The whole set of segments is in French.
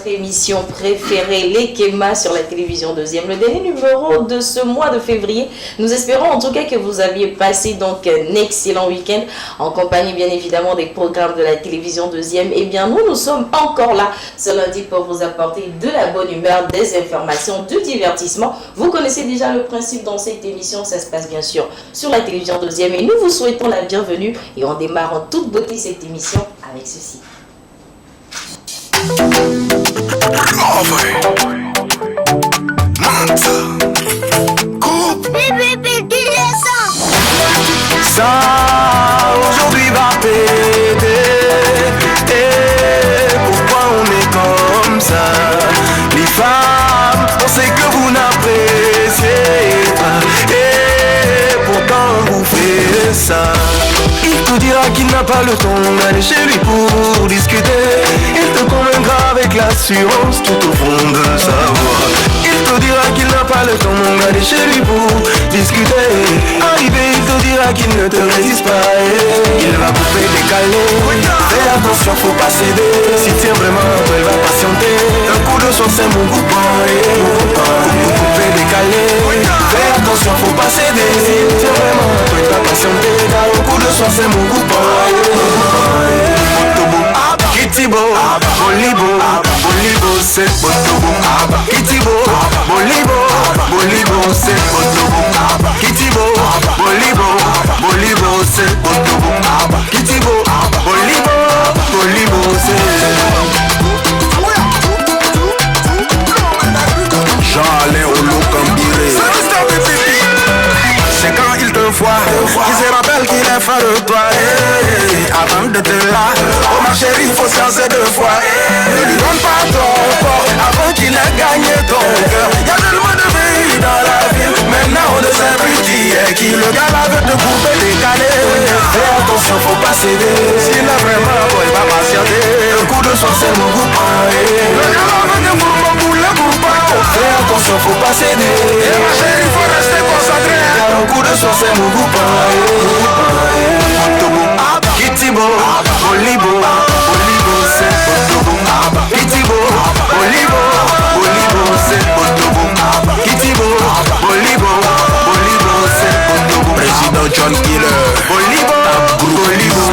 Émission préférée, les Kémas sur la télévision deuxième, le dernier numéro de ce mois de février. Nous espérons en tout cas que vous aviez passé donc un excellent week-end en compagnie bien évidemment des programmes de la télévision deuxième. Et bien nous sommes encore là ce lundi pour vous apporter de la bonne humeur, des informations, du divertissement. Vous connaissez déjà le principe dans cette émission, ça se passe bien sûr sur la télévision deuxième et nous vous souhaitons la bienvenue et on démarre en toute beauté cette émission avec ceci. Ça aujourd'hui va péter. Et pourquoi on est comme ça? Les femmes, on sait que vous n'appréciez pas. Et pourtant vous faites ça. Il te dira qu'il n'a pas le temps d'aller chez lui pour discuter. Il te convaincra avec l'assurance tout au fond de sa voix. Il te dira qu'il n'a pas le temps d'aller chez lui pour discuter. Arrivé, il te dira qu'il ne te résiste pas. Il va couper, décaler. Fais attention, faut pas céder. Si tient vraiment, elle va patienter. Un coup de soin, c'est mon coupon. Couper, décaler. Fais attention, faut pas céder. Si tient vraiment, elle va patienter. Car un coup de soin, c'est mon coupon. Kitibo, Bolibo, Bolibo, c'est Botobo. Kitibo, Bolibo, Bolibo, c'est Botobo. Kitibo, Bolibo, Bolibo, c'est Botobo. Kitibo, Bolibo, Bolibo, Jean-Alain Olokambiré. C'est quand il te voit qu'il se rappelle qu'il est fan de toi. Avant de te là, oh ma chérie, il faut se lancer deux fois. Ne lui donne pas ton corps avant qu'il ait gagné ton cœur. Y'a tellement de pays dans la ville, maintenant on ne sait plus qui est qui. Le gars là veut te couper, décaler. Fais attention, faut pas céder. S'il est vraiment bon, il va patienter. Un coup de soin, c'est mon goût. Le gars là veut te couper, le coupon. Fais attention, faut pas céder. Et ma chérie, faut rester concentré. Un coup de soin, c'est mon goût. Kitibo, Bolibo, Bolibo, c'est Botobo. Kitibo, Bolibo, Bolibo, c'est Botobo. Kitibo, Bolibo, Bolibo, c'est Botobo. Président John Killer, Bolibo, Bolibo,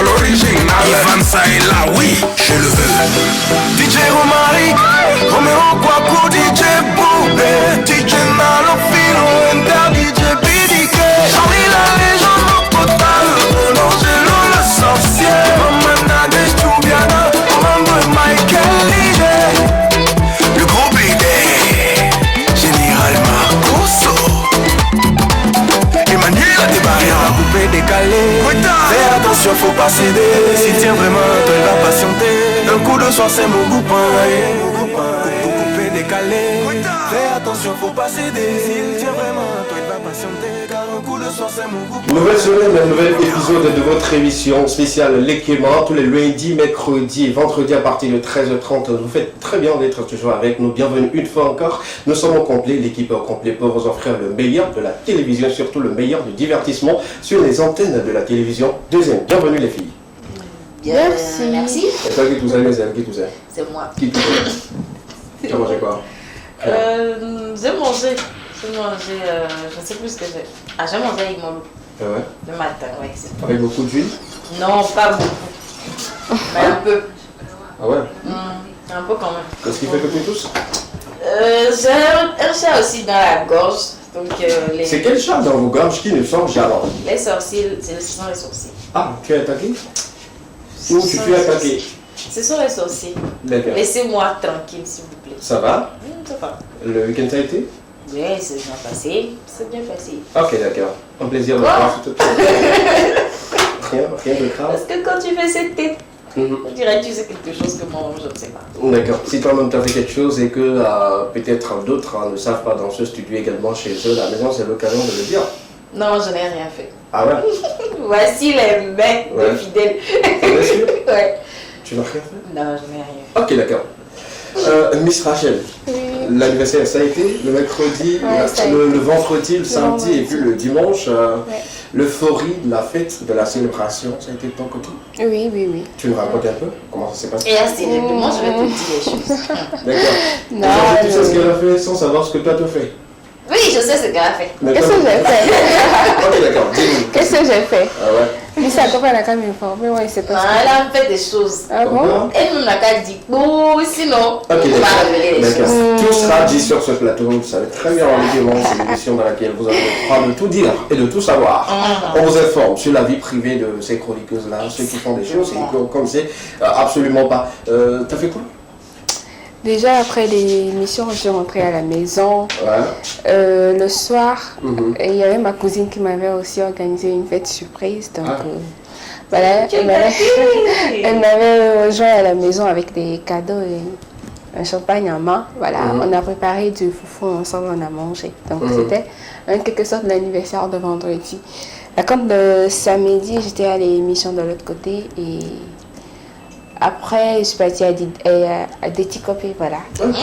l'original. Ivan Saïla, oui, je le veux. DJ Romari, Romero Kwaku, DJ Boubé, DJ Nalofino, Inter, DJ BDK. Charlie la légende, total, Angelo le sorcier. Mamana de Stubiana, Mambo Michael DJ. Le gros BD, Général Marcoso. Emmanuel Adebayan, coupé décalé. Fais attention, faut pas céder. Si tient vraiment, toi il va patienter. Un coup de soir, c'est mon coupon. Coupé décalé. Fais attention, faut pas céder. S'il tient vraiment, toi il va patienter. Car un coup de soir, c'est mon coupon. Nouvelle semaine, un nouvel épisode de votre émission spéciale Les Kémas, tous les lundis, mercredis et vendredis à partir de 13h30. Vous faites très bien d'être toujours avec nous. Bienvenue une fois encore. Nous sommes au complet, l'équipe est au complet pour vous offrir le meilleur de la télévision, surtout le meilleur du divertissement sur les antennes de la télévision. Deuxième, bienvenue les filles. Merci. Merci. Et toi qui tout aime, qui tout aime? C'est moi. Qui tout aime? Tu as mangé quoi? J'ai mangé, je sais plus ce que j'ai. Ah, j'ai mangé avec mon loup. Ah ouais? Le matin, ouais. Avec beaucoup d'huile? Non, pas beaucoup. Mais un peu. Ah ouais? Un peu quand même. Qu'est-ce qui fait que tu tousses? J'ai un chat aussi dans la gorge. Donc, C'est quel chat dans vos gorges qui ne sort jamais? Les sourcils, ce sont les sourcils. Ah, tu es attaqué? Ou tu es attaqué? Ce sont les sourcils. D'accord. Laissez-moi tranquille, s'il vous plaît. Ça va? Ça va. Le week-end ça a été? Oui, c'est bien passé. C'est bien passé. Ok, d'accord. Un plaisir de Quoi? voir tout. Rien de grave. Parce que quand tu fais cette tête, Mhm. on dirait que tu sais quelque chose que moi, je ne sais pas. D'accord. Si toi-même tu as fait quelque chose et que peut-être d'autres ne savent pas dans ce studio également chez eux, la maison, c'est l'occasion de le dire. Non, je n'ai rien fait. Ah ouais? Voici les mecs Ouais. de fidèles. Bien sûr. Ouais. Tu n'as rien fait? Non, je n'ai rien fait. Ok, d'accord. Miss Rachel, l'anniversaire ça a été le mercredi, Ouais, ça a le vendredi, le samedi et vendredi. puis le dimanche. Ouais. L'euphorie de la fête, de la célébration, ça a été de ton côté. Oui, oui, oui. Tu nous racontes un peu comment ça s'est passé? Et assez rapidement, je vais te dire les choses. D'accord. Non, Tu sais ce qu'elle a fait sans savoir ce que toi tu fais. Oui, je sais ce qu'elle a fait. Qu'est-ce que j'ai fait? Ok, d'accord. Dis-nous. Qu'est-ce que j'ai fait? Ah ouais. Lui, sa copine, elle a quand même informé, ouais, c'est pas Elle a fait des choses. Ah bon? Pourquoi? Elle nous n'a qu'à dire, bon, sinon, Ok, on va révéler les d'accord. choses. Tout sera dit sur ce plateau. Vous savez très bien en évidemment, c'est l'émission dans laquelle vous avez le droit de tout dire et de tout savoir. On vous informe sur la vie privée de ces chroniqueuses-là, ceux qui font des choses et comme c'est absolument pas. T'as fait quoi? Déjà, après l'émission, je suis rentrée à la maison. Ouais. Le soir, Mhm. il y avait ma cousine qui m'avait aussi organisé une fête surprise. Donc, Ah. voilà, Quelle elle m'avait rejoint à la maison avec des cadeaux et un champagne en main. Voilà, Mhm. on a préparé du foufou ensemble, on a mangé. Donc, Mhm. c'était en quelque sorte l'anniversaire de vendredi. Là, comme le samedi, j'étais à l'émission de l'autre côté et après, je suis partie à Déticopé, voilà, Ok.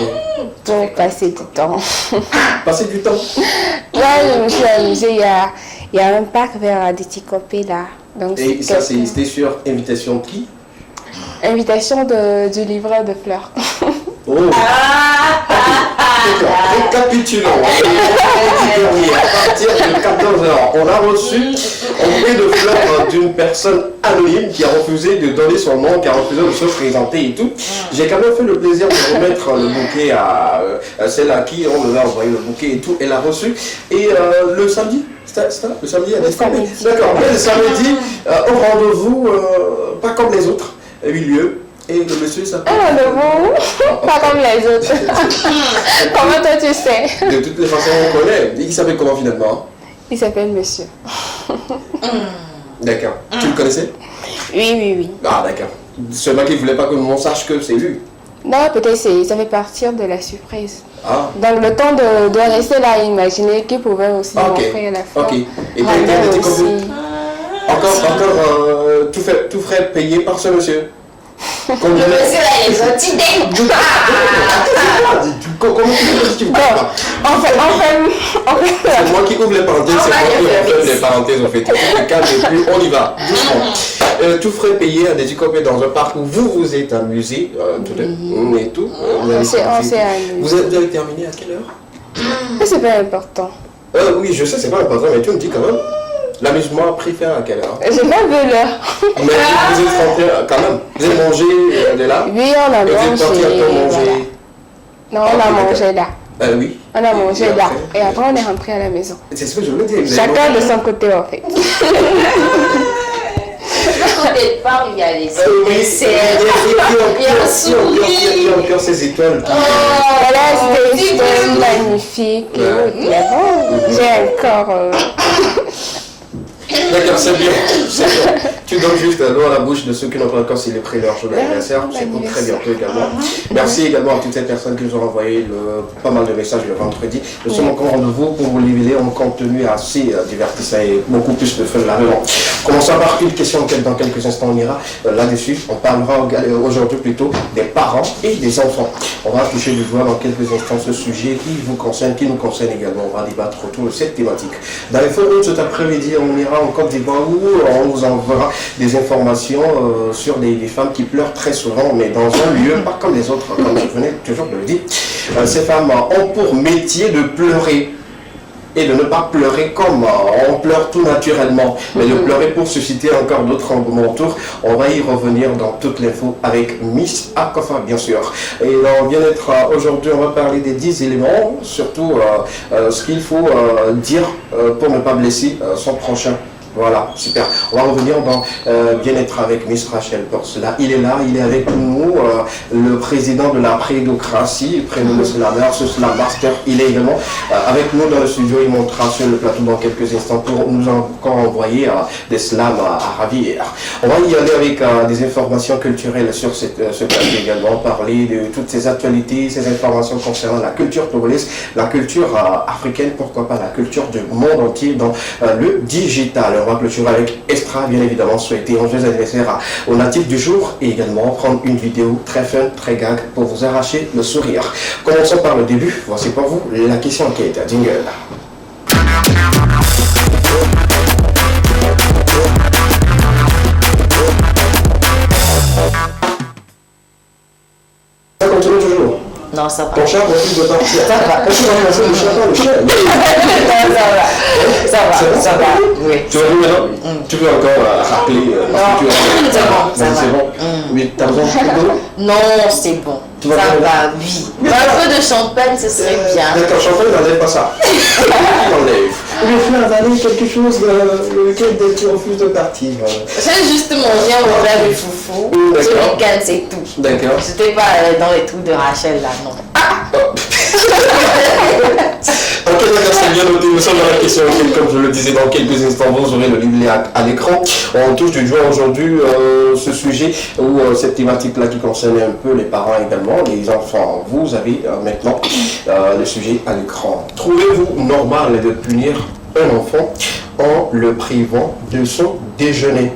pour passer du temps. Passer du temps. Ouais, je me suis amusée. Il y a un parc vers Déticopé là. Donc, Et ça, quelqu'un- c'était sur invitation de qui? Invitation du livreur de fleurs. Oh. Récapitulons. À partir de 14h, on a reçu un bouquet de fleurs d'une personne anonyme qui a refusé de donner son nom, qui a refusé de se présenter et tout. J'ai quand même fait le plaisir de remettre le bouquet à celle à qui on devait envoyer le bouquet et tout. Elle l'a reçu. Et le samedi, c'était le samedi, elle Le est samedi. D'accord. Mais le samedi, au rendez-vous, pas comme les autres, a eu lieu. Et le monsieur s'appelle. Ah, de vous, pas comme les autres. Comment toi tu sais? De toutes les façons, on connaît. Il s'appelle comment finalement? Il s'appelle Monsieur. D'accord. Tu le connaissais? Oui, oui, oui. Ah, d'accord. Seulement qu'il ne voulait pas que l'on sache que c'est lui. Non, peut-être ça fait partir de la surprise. Ah, Donc le temps de rester là, imaginer qu'il pouvait aussi ok. m'offrir la fleur. Ok. Et Ma t'as été mère invité aussi. comme encore tout frais payé par ce monsieur. Comme Le monsieur là, il est gentil. Comment tu Bon, C'est moi qui ouvre les parenthèses, c'est moi qui referme les parenthèses en fait. Le cadre et puis on y va, doucement. Tout frais payé à des copés dans un parc où vous vous êtes amusés, tous deux, et tout. on s'est amusé. Vous avez terminé à quelle heure? Mais c'est pas important. Oui, je sais, c'est pas important, mais tu me dis quand même. L'amusement pris fin à quelle heure? J'ai pas vu l'heure. Mais vous êtes rentrés quand même. Vous avez mangé de là? Oui, on a Et vous êtes mangé. parti après manger? Voilà. Non, on Ah, a ok, mangé là. Oui. On a mangé Et là. après? Et après, on est rentré à la maison. C'est ce que je voulais dire. Vous avez Chacun mangé? de son côté, en fait. Au départ, il y a les Oui, desserts. il y a encore ces étoiles. Voilà, c'était magnifique. Ouais. Mais bon, j'ai encore. D'accord, c'est bien. C'est bien. Tu donnes juste l'eau à la bouche de ceux qui n'ont pas encore célébré leur jour d'anniversaire. C'est pour très bientôt également. Merci également à toutes ces personnes qui nous ont envoyé pas mal de messages le vendredi. Nous sommes encore en rendez-vous pour vous livrer un contenu assez divertissant et beaucoup plus de fun là-dedans. Commençons par une question dans quelques instants on ira là-dessus. On parlera aujourd'hui plutôt des parents et des enfants. On va toucher du doigt dans quelques instants ce sujet qui vous concerne, qui nous concerne également. On va débattre autour de cette thématique. Dans les forums cet après-midi, on ira en Côte d'Ivoire où on vous enverra des informations sur des femmes qui pleurent très souvent, mais dans un lieu pas comme les autres, comme je venais toujours de le dire. Ces femmes ont pour métier de pleurer. et de ne pas pleurer comme on pleure tout naturellement, mais de pleurer pour susciter encore d'autres engouements autour. On va y revenir dans toute l'info avec Miss Akofa, bien sûr. Et dans Bien-être, aujourd'hui, on va parler des 10 éléments, surtout ce qu'il faut dire pour ne pas blesser son prochain. Voilà, super. On va revenir dans Bien-être avec Miss Rachel pour cela. Il est là, il est avec nous, le président de la prédocratie, prénommé Slammer, ce Slam Master. Il est également avec nous dans le studio. Il montera sur le plateau dans quelques instants pour nous encore envoyer des slams à ravir. On va y aller avec des informations culturelles sur ce plateau également, parler de toutes ces actualités, ces informations concernant la culture togolaise, la culture africaine, pourquoi pas la culture du monde entier dans le digital. On va clôturer avec Estra, bien évidemment, souhaiter un joyeux anniversaire aux natifs du jour et également prendre une vidéo très fun, très gag pour vous arracher le sourire. Commençons par le début. Voici pour vous la question enquête. Jingle. Ça continue toujours. Non, ça va. Ton chat refuse de partir. Ça va. Est-ce que tu vas lancer le chien dans le chien? Ça va. Oui. Tu vas jouer maintenant? Tu veux encore rappeler c'est bon. Oui, t'as besoin de d'eau? Non, c'est bon. Tu Ça vas faire va, oui. Un peu de champagne, ce serait bien. D'accord, champagne, n'enlève pas ça. Il enlève. Il faut avaler quelque chose lequel tu refuses de partir. J'ai juste mangé un verre de foufou. D'accord. Sur les cannes, c'est tout. D'accord. C'était pas dans les trous de Rachel, là, non. Ok, d'accord, c'est bien noté. Nous sommes dans la question comme je le disais, dans quelques instants, vous aurez le livre à l'écran. On touche du doigt aujourd'hui ce sujet ou cette thématique-là qui concerne un peu les parents également, les enfants. Vous avez maintenant le sujet à l'écran. Trouvez-vous normal de punir un enfant en le privant de son déjeuner?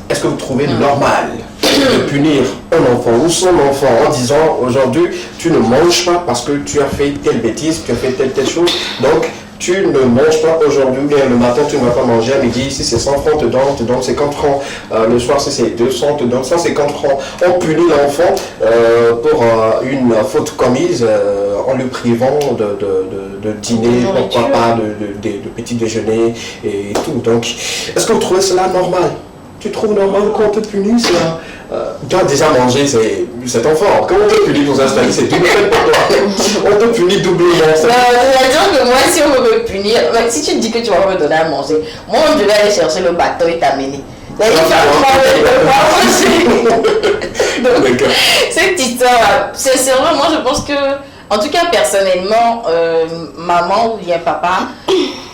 Est-ce que vous trouvez normal de punir un enfant ou son enfant en disant aujourd'hui tu ne manges pas parce que tu as fait telle bêtise, tu as fait telle chose, donc tu ne manges pas aujourd'hui, bien le matin tu ne vas pas manger, à midi si c'est 100 francs te donne 50 francs, le soir si c'est 200 te donne 150 francs. On punit l'enfant pour une faute commise en le privant de dîner, pourquoi pas de petit déjeuner et tout. Donc est-ce que vous trouvez cela normal? Tu trouves normal qu'on te punisse? Tu as déjà mangé cet enfant. Quand on te punit pour s'installer, c'est double peine pour toi. On te punit doublement. C'est-à-dire que moi, si on veut me punir, si tu dis que tu vas me donner à manger, moi, je vais aller chercher le bateau et t'amener. Donc, cette histoire, sincèrement, moi, je pense que, en tout cas, personnellement, maman ou bien papa,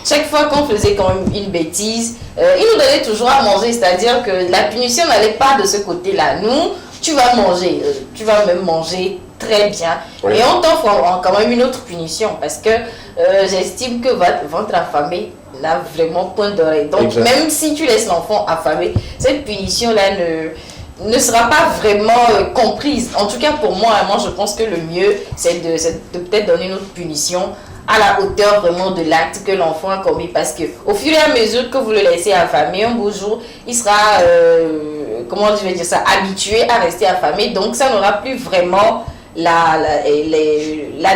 chaque fois qu'on faisait quand même une bêtise, il nous donnait toujours à manger, c'est-à-dire que la punition n'allait pas de ce côté-là. Nous, tu vas manger, tu vas même manger très bien. Oui. Et on t'offre quand même une autre punition parce que j'estime que votre affamé n'a vraiment point d'oreille. Donc, même si tu laisses l'enfant affamé, cette punition-là ne sera pas vraiment comprise. En tout cas, pour moi, je pense que le mieux, c'est de peut-être donner une autre punition à la hauteur vraiment de l'acte que l'enfant a commis, parce que au fur et à mesure que vous le laissez affamer, un beau jour, il sera, comment je vais dire ça, habitué à rester affamé, donc ça n'aura plus vraiment la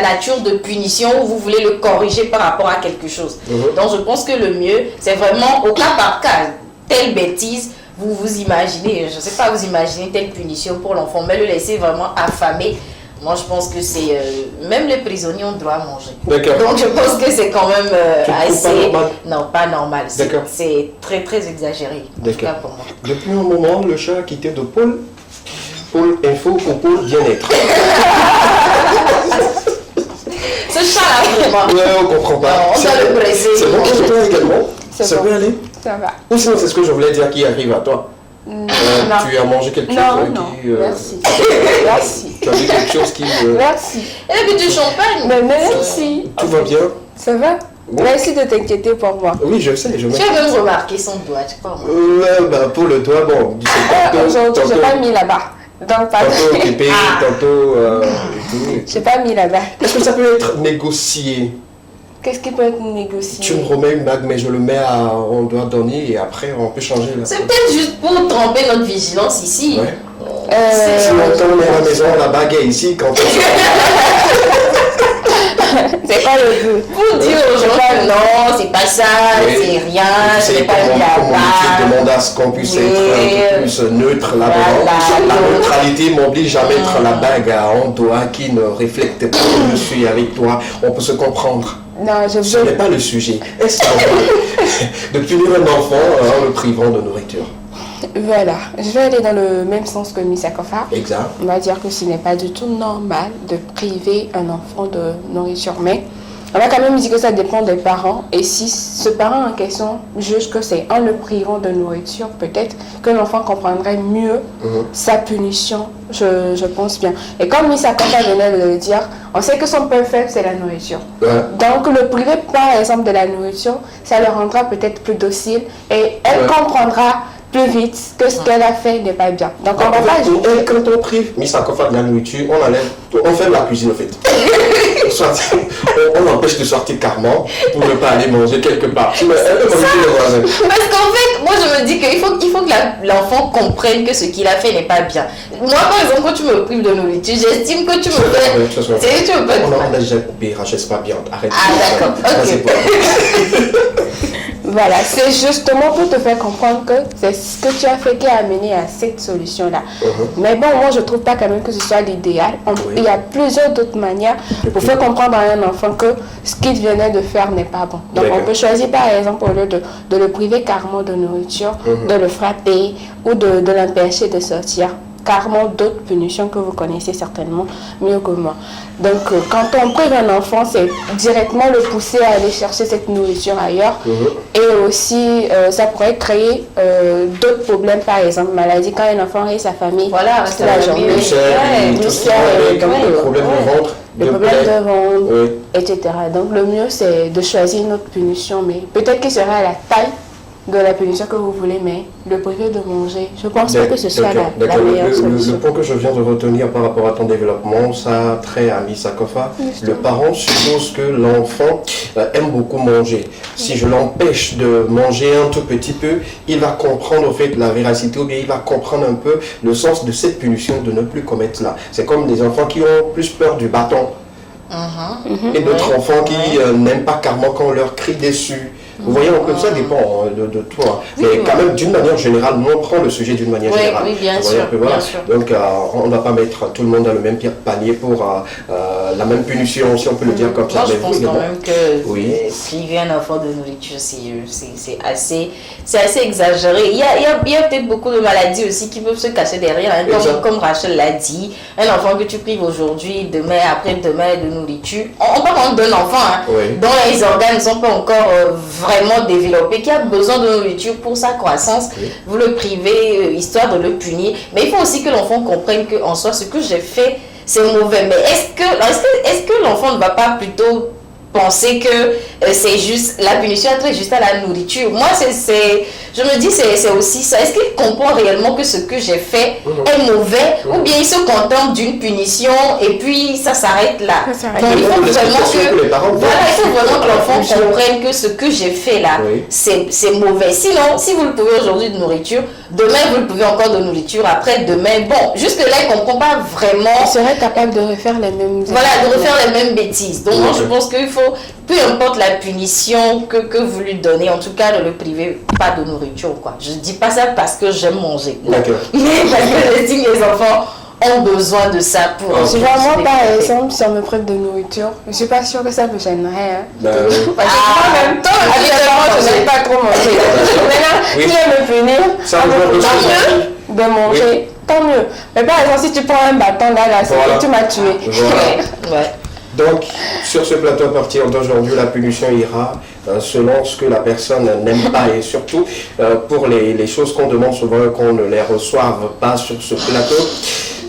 nature de punition où vous voulez le corriger par rapport à quelque chose. Donc je pense que le mieux, c'est vraiment au cas par cas, telle bêtise, vous imaginez, je ne sais pas, vous imaginez telle punition pour l'enfant, mais le laisser vraiment affamé. Moi, je pense que c'est... même les prisonniers ont droit à manger. D'accord. Donc, je pense que c'est quand même assez... Pas normal. Non, pas normal. C'est très, très exagéré. En tout cas pour moi. Depuis un moment, le chat a quitté de Pôle Info au Pôle Bien-être. Ce chat-là, vraiment. Ouais, on comprend pas. Non, on doit le presser. C'est bon pour toi également? Ça bon. peut aller? Ça va. Ou sinon, c'est ce que je voulais dire qui arrive à toi. Tu as mangé quelque chose qui... Merci. Merci. Tu as vu quelque chose qui... Merci. Et puis du champagne. Mais merci. Tout va bien? Ça va? Bon. Merci de t'inquiéter pour moi. Oui, je sais. Tu as même remarqué son doigt, je crois. Pour le doigt, bon... Aujourd'hui, je n'ai pas mis là-bas. Donc, pas tantôt occupé, tantôt... Je n'ai pas mis là-bas. Est-ce que ça peut être négocié? Qu'est-ce qui peut être négocié? Tu me remets une bague, mais je le mets on doit donner et après on peut changer. C'est peut-être juste pour tromper notre vigilance ici. Ouais. Si on est à la maison, la bague est ici quand on... C'est pas le but. Pour dire aux gens que non, c'est pas ça, c'est rien, ce n'est pas un je demande à ce qu'on puisse être un peu plus neutre là-dedans. La neutralité m'oblige à mettre la bague en doigt qui ne reflète pas que je suis avec toi. On peut se comprendre. Non, Ce n'est pas le sujet. Est-ce normal de punir un enfant en le privant de nourriture? Voilà, je vais aller dans le même sens que Miss Akofa. Exact. On va dire que ce n'est pas du tout normal de priver un enfant de nourriture, mais on va quand même dire que ça dépend des parents. Et si ce parent en question juge que c'est en le privant de nourriture, peut-être que l'enfant comprendrait mieux sa punition, je pense bien. Et comme Miss Akofa venait de le dire, on sait que son point faible, c'est la nourriture. Ouais. Donc, le priver, par exemple, de la nourriture, ça le rendra peut-être plus docile et elle comprendra plus vite que ce qu'elle a fait n'est pas bien. Donc on va pas juger. Quand on prive Miss Akofa de la nourriture, on ferme la cuisine au fait. On l'empêche de sortir carrément pour ne pas aller manger quelque part. Elle peut manger les voisins. Parce qu'en fait, moi je me dis qu'il faut que l'enfant comprenne que ce qu'il a fait n'est pas bien. Moi par exemple, quand tu me prives de nourriture, j'estime que tu me fais... On a déjà coupé, Rachel, pas bien. Arrête. Ah d'accord, ok. Voilà, c'est justement pour te faire comprendre que c'est ce que tu as fait qui a amené à cette solution-là. Mais bon, moi, je trouve pas quand même que ce soit l'idéal. Il y a plusieurs d'autres manières pour faire comprendre à un enfant que ce qu'il venait de faire n'est pas bon. Donc, on peut choisir, par exemple, au lieu de le priver carrément de nourriture, de le frapper ou de l'empêcher de sortir. Carrément d'autres punitions que vous connaissez certainement mieux que moi. Donc, quand on prive un enfant, c'est directement le pousser à aller chercher cette nourriture ailleurs. Et aussi, ça pourrait créer d'autres problèmes, par exemple, maladie. Quand un enfant et sa famille, voilà, c'est la journée. Le problème de ventre. Le problème de ventre, etc. Donc, le mieux, c'est de choisir une autre punition, mais peut-être qu'il sera à la taille de la punition que vous voulez, mais le priver de manger, je pense pas que ce soit la meilleure solution. Le point que je viens de retenir par rapport à ton développement, ça a trait à Miss Akofa. Le parent suppose que l'enfant aime beaucoup manger. Si je l'empêche de manger un tout petit peu, il va comprendre au fait la véracité, ou bien il va comprendre un peu le sens de cette punition de ne plus commettre cela. C'est comme des enfants qui ont plus peur du bâton. Et d'autres enfants qui n'aiment pas carrément quand on leur crie dessus. Vous voyez, un peu ça dépend de toi. Mais quand même, d'une manière générale, nous on prend le sujet d'une manière générale. Oui, bien sûr, bien sûr. Donc, on ne va pas mettre tout le monde dans le même panier pour la même punition, si on peut le dire comme ça. Moi, je pense quand même que priver un enfant de nourriture, c'est assez exagéré. Il y a peut-être beaucoup de maladies aussi qui peuvent se cacher derrière. Hein, comme Rachel l'a dit, un enfant que tu prives aujourd'hui, demain, après-demain de nourriture, on parle d'un enfant dont les organes ne sont pas encore vraiment développé, qui a besoin de nourriture pour sa croissance, vous le privez histoire de le punir. Mais il faut aussi que l'enfant comprenne qu'en soi, ce que j'ai fait, c'est mauvais. Mais est-ce que l'enfant ne va pas plutôt penser que c'est juste la punition est juste à la nourriture? Moi, je me dis c'est aussi ça. Est-ce qu'il comprend réellement que ce que j'ai fait est mauvais, ou bien il se contente d'une punition et puis ça s'arrête là? Donc il faut vraiment que l'enfant comprenne que ce que j'ai fait là, c'est mauvais. Sinon, si vous le pouvez aujourd'hui de nourriture, demain vous le pouvez encore de nourriture, après demain, bon, jusque là il ne comprend pas vraiment. Il serait capable de refaire les mêmes les mêmes bêtises. Donc moi je pense qu'il faut, peu importe la punition que vous lui donnez, en tout cas ne le privez pas de nourriture, quoi. Je dis pas ça parce que j'aime manger, mais parce que j'estime que les enfants ont besoin de ça pour... Moi, par exemple, si on me prive de nourriture, je suis pas sûre que ça me gênerait. Parce que en même temps, je n'aime pas trop manger. Maintenant, si elle me punir, de manger, tant mieux. Mais par exemple, si tu prends un bâton là, tu m'as tué. Donc, sur ce plateau, à partir d'aujourd'hui, la punition ira selon ce que la personne n'aime pas, et surtout pour les choses qu'on demande souvent qu'on ne les reçoive pas sur ce plateau.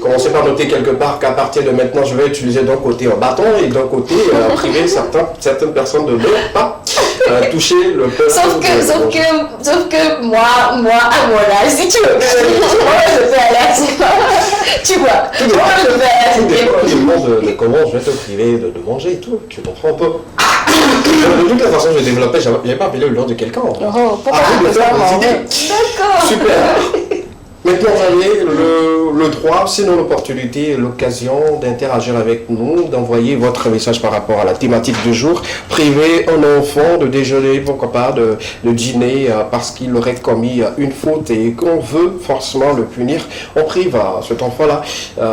Commencez par noter quelque part qu'à partir de maintenant, je vais utiliser d'un côté un bâton et d'un côté priver certaines personnes de ne pas toucher le peuple. Sauf que moi, à mon âge, si tu veux, moi je peux aller à tu vois, moi je peux aller à tout dépend de comment je vais te priver de manger et tout. Tu comprends un peu. De toute façon, je développais, je n'avais pas appelé le nom de quelqu'un. Pourquoi D'accord. Super. Maintenant, vous avez le droit, sinon l'opportunité, l'occasion d'interagir avec nous, d'envoyer votre message par rapport à la thématique du jour. Priver un enfant de déjeuner, pourquoi pas, de dîner parce qu'il aurait commis une faute et qu'on veut forcément le punir. On prive cet enfant-là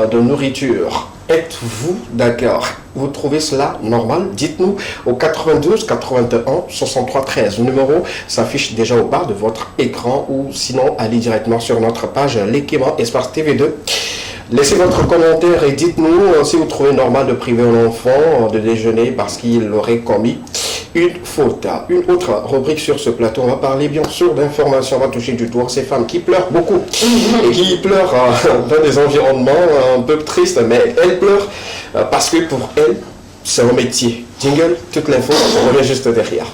de nourriture. Êtes-vous d'accord? Vous trouvez cela normal? Dites-nous au 92 81 63 13. Le numéro s'affiche déjà au bas de votre écran ou sinon allez directement sur notre page Lekema Espace TV2. Laissez votre commentaire et dites-nous si vous trouvez normal de priver un enfant de déjeuner parce qu'il aurait commis une faute. Une autre rubrique sur ce plateau, on va parler bien sûr d'informations, on va toucher du doigt ces femmes qui pleurent beaucoup et qui pleurent dans des environnements un peu tristes, mais elles pleurent parce que pour elles, c'est un métier. Jingle, toute l'info, on revient juste derrière.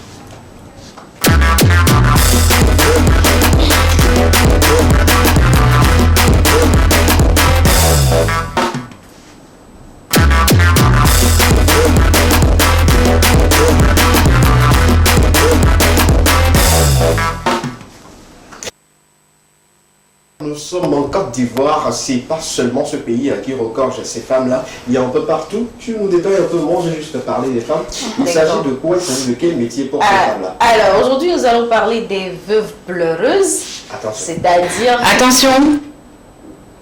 Nous sommes en Côte d'Ivoire, c'est pas seulement ce pays qui regorge ces femmes-là, il y a un peu partout. Tu nous détailles un peu, moi j'ai juste parlé des femmes. Il s'agit de quoi? Il s'agit de quel métier pour ces femmes-là? Alors aujourd'hui nous allons parler des veuves pleureuses. Attention. C'est-à-dire... Attention.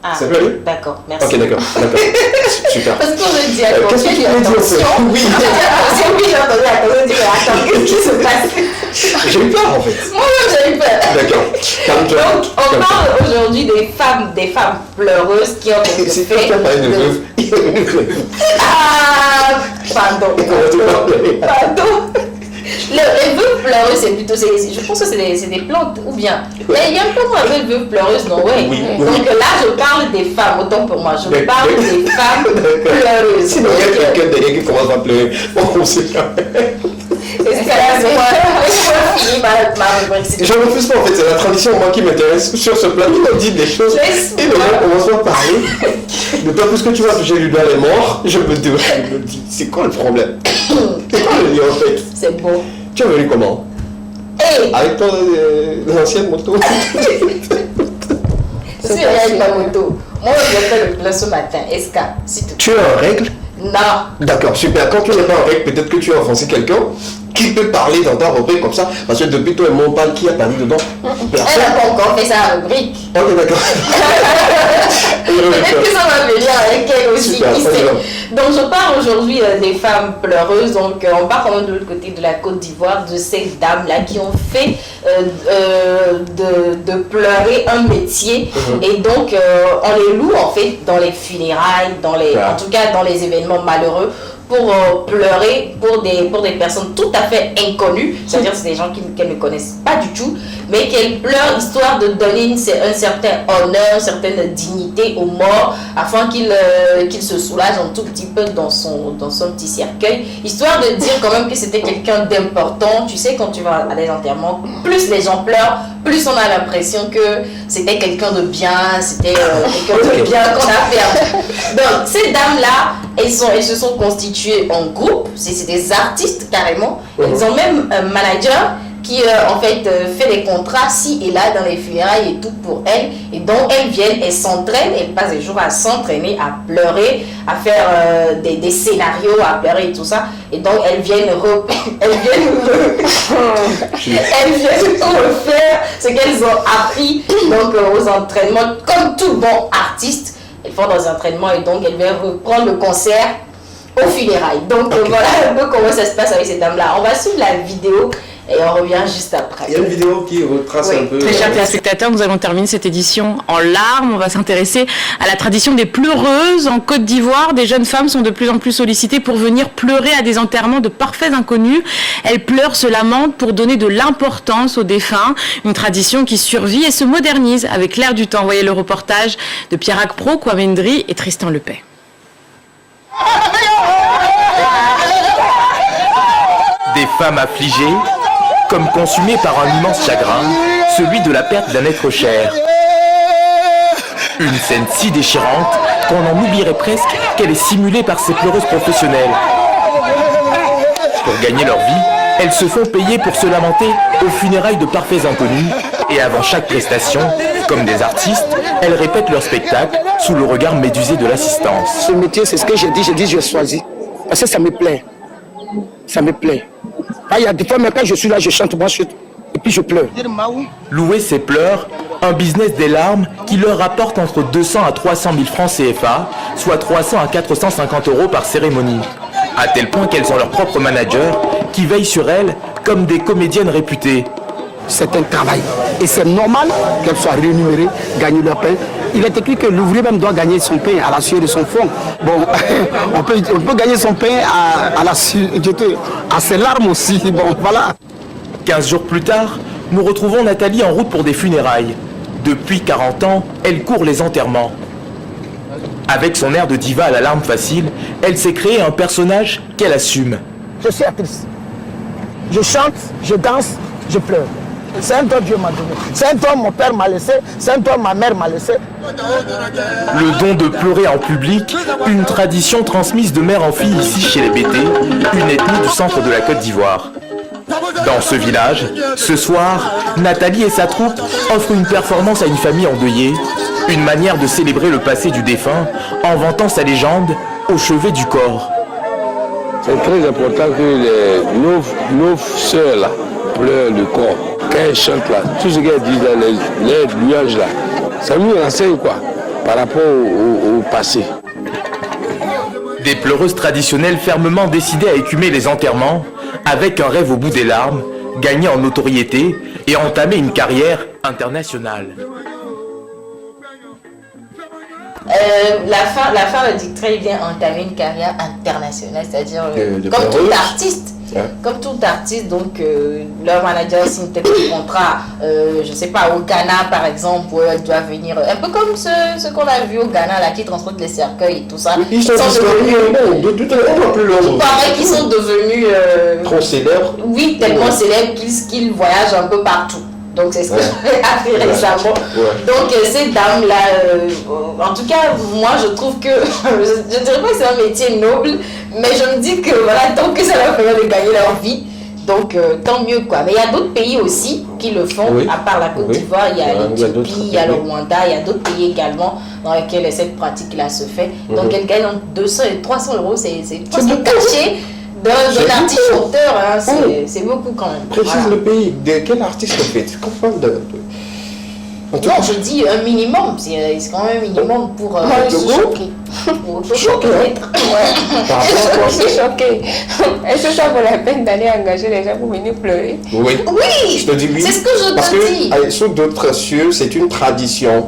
Ah, Ça peut aller? d'accord, merci. Ok, d'accord. Super. Parce qu'on me dit attention, qu'est-ce que tu veux dire, attention. oui. On me dit attention, oui, j'ai entendu attention, je dis attends, qu'est-ce qui se passe? J'ai eu peur en fait. Moi-même j'ai eu peur. D'accord. Calme-toi. Donc on parle aujourd'hui des femmes pleureuses qui ont été C'est faites. pas pareil de veuve. Ah, pardon. Pardon. Les veuves pleureuses, c'est plutôt, je pense que c'est des plantes, ou bien. Mais il y a un peu moins de veuves pleureuses, non, ouais. Oui. Donc là, je parle des femmes, autant pour moi. Je parle des femmes pleureuses. Sinon, il y a quelqu'un derrière qui commence à pleurer. On sait jamais. Est-ce que là, c'est moi? Laisse-moi finir ma rubrique. Je ne refuse pas en fait, c'est la tradition moi qui m'intéresse. Sur ce plateau, on dit des choses Laisse-moi. et le gars commence à parler. D'autant plus que tu vas toucher lui dans les morts, je me dis, c'est quoi le problème? C'est quoi le lien en fait? C'est beau. Tu es venu comment? Hey! Avec ton ancienne moto? Je suis avec ma moto. Moi, je vais faire le plein ce matin. Est-ce que, si tu... Tu es en règle? Non. D'accord, super. Quand tu n'es pas en règle, peut-être que tu as offensé quelqu'un qui peut parler dans ta rubrique comme ça. Parce que depuis toi et mon parle, qui a parlé dedans? Personne. Elle n'a pas encore fait sa rubrique. Ok, d'accord. Peut-être que ça va venir avec elle aussi, Super, qui on y sait. va. Donc je parle aujourd'hui des femmes pleureuses. Donc on part quand même de l'autre côté de la Côte d'Ivoire, de ces dames-là qui ont fait de pleurer un métier. Et donc on les loue en fait dans les funérailles, en tout cas dans les événements malheureux, pour pleurer pour des personnes tout à fait inconnues, c'est-à-dire c'est des gens qu'elles ne connaissent pas du tout, mais qu'elles pleurent histoire de donner un certain honneur, une certaine dignité aux morts, afin qu'il se soulage un tout petit peu dans son petit cercueil, histoire de dire quand même que c'était quelqu'un d'important. Tu sais, quand tu vas à des enterrements, plus les gens pleurent, plus on a l'impression que c'était quelqu'un de bien, c'était quelqu'un de bien qu'on a perdu. Donc ces dames-là, elles se sont constituées en groupe, c'est des artistes carrément. Elles ont même un manager qui en fait fait des contrats ci et là dans les funérailles et tout pour elles. Et donc elles viennent, elles s'entraînent, elles passent des jours à s'entraîner, à pleurer, à faire des scénarios, à pleurer et tout ça. Et donc elles viennent refaire ce qu'elles ont appris donc aux entraînements, comme tout bon artiste. Elles font des entraînements et donc elles viennent reprendre le concert aux funérailles. Donc voilà un peu comment ça se passe avec ces dames-là. On va suivre la vidéo et on revient juste après. Il y a une vidéo qui retrace un peu... Très chers téléspectateurs, nous allons terminer cette édition en larmes. On va s'intéresser à la tradition des pleureuses en Côte d'Ivoire. Des jeunes femmes sont de plus en plus sollicitées pour venir pleurer à des enterrements de parfaits inconnus. Elles pleurent, se lamentent pour donner de l'importance aux défunts. Une tradition qui survit et se modernise avec l'air du temps. Voyez le reportage de Pierre Pro, Kwame Ndri et Tristan Lepay. Des femmes affligées, comme consumées par un immense chagrin, celui de la perte d'un être cher. Une scène si déchirante qu'on en oublierait presque qu'elle est simulée par ces pleureuses professionnelles. Pour gagner leur vie, elles se font payer pour se lamenter aux funérailles de parfaits inconnus Et avant chaque prestation, comme des artistes, elles répètent leur spectacle sous le regard médusé de l'assistance. Ce métier, c'est ce que j'ai dit, je choisis. Parce que ça me plaît. Ça me plaît. Ah, il y a des fois, mais quand je suis là, je chante, moi, et puis je pleure. Louer ses pleurs, un business des larmes qui leur rapporte entre 200 à 300 000 francs CFA, soit 300 à 450 € par cérémonie. À tel point qu'elles ont leur propre manager qui veille sur elles comme des comédiennes réputées. C'est un travail. Et c'est normal qu'elles soient rémunérées, gagner leur pain. Il est écrit que l'ouvrier même doit gagner son pain à la sueur de son front. Bon, on peut gagner son pain à ses larmes aussi. Bon, voilà. 15 jours plus tard, nous retrouvons Nathalie en route pour des funérailles. Depuis 40 ans, elle court les enterrements. Avec son air de diva à la larme facile, elle s'est créé un personnage qu'elle assume. Je suis actrice. Je chante, je danse, je pleure. C'est un don Dieu m'a donné. C'est un don mon père m'a laissé. C'est un don ma mère m'a laissé. Le don de pleurer en public, une tradition transmise de mère en fille ici chez les Bété, une ethnie du centre de la Côte d'Ivoire. Dans ce village, ce soir, Nathalie et sa troupe offrent une performance à une famille endeuillée, une manière de célébrer le passé du défunt en vantant sa légende au chevet du corps. C'est très important que nos sœurs là pleurent le corps. Quand elles chantent là, tout ce qu'elles disent là, les louanges là, ça nous renseigne quoi par rapport au passé. Des pleureuses traditionnelles fermement décidées à écumer les enterrements, avec un rêve au bout des larmes, gagner en notoriété et entamer une carrière internationale. La femme dit très bien entamer une carrière internationale, c'est-à-dire comme tout artiste. Ouais. Comme tout artiste, donc leur manager signe peut-être un contrat, je sais pas, au Ghana par exemple, où elle doit venir, un peu comme ce qu'on a vu au Ghana, là, qui transporte les cercueils et tout ça. Ils sont devenus, il paraît qu'ils sont devenus trop célèbres. Oui, tellement célèbres qu'ils voyagent un peu partout. Donc c'est ce que j'ai appris récemment. Ouais. Donc ces dames-là, en tout cas, moi je trouve que, je dirais pas que c'est un métier noble, mais je me dis que voilà, tant que ça leur permet de gagner leur vie, donc tant mieux quoi. Mais il y a d'autres pays aussi qui le font, oui. à part la Côte d'Ivoire, il y a l'Éthiopie, il y a le Rwanda, il y a d'autres pays également dans lesquels cette pratique-là se fait. Donc elle gagne entre 200 et 300 €, c'est presque caché. D'un artiste chanteur, hein, c'est beaucoup quand même. Précise le pays. De quel artiste fait? Non, je dis un minimum. C'est quand même un minimum pour je suis choquée. Pour choquer. Je suis choquée. Est-ce que ça vaut la peine d'aller engager les gens pour venir pleurer? Oui. Oui, Je te dis oui. c'est ce que je Parce te dis. que sous d'autres cieux, c'est une tradition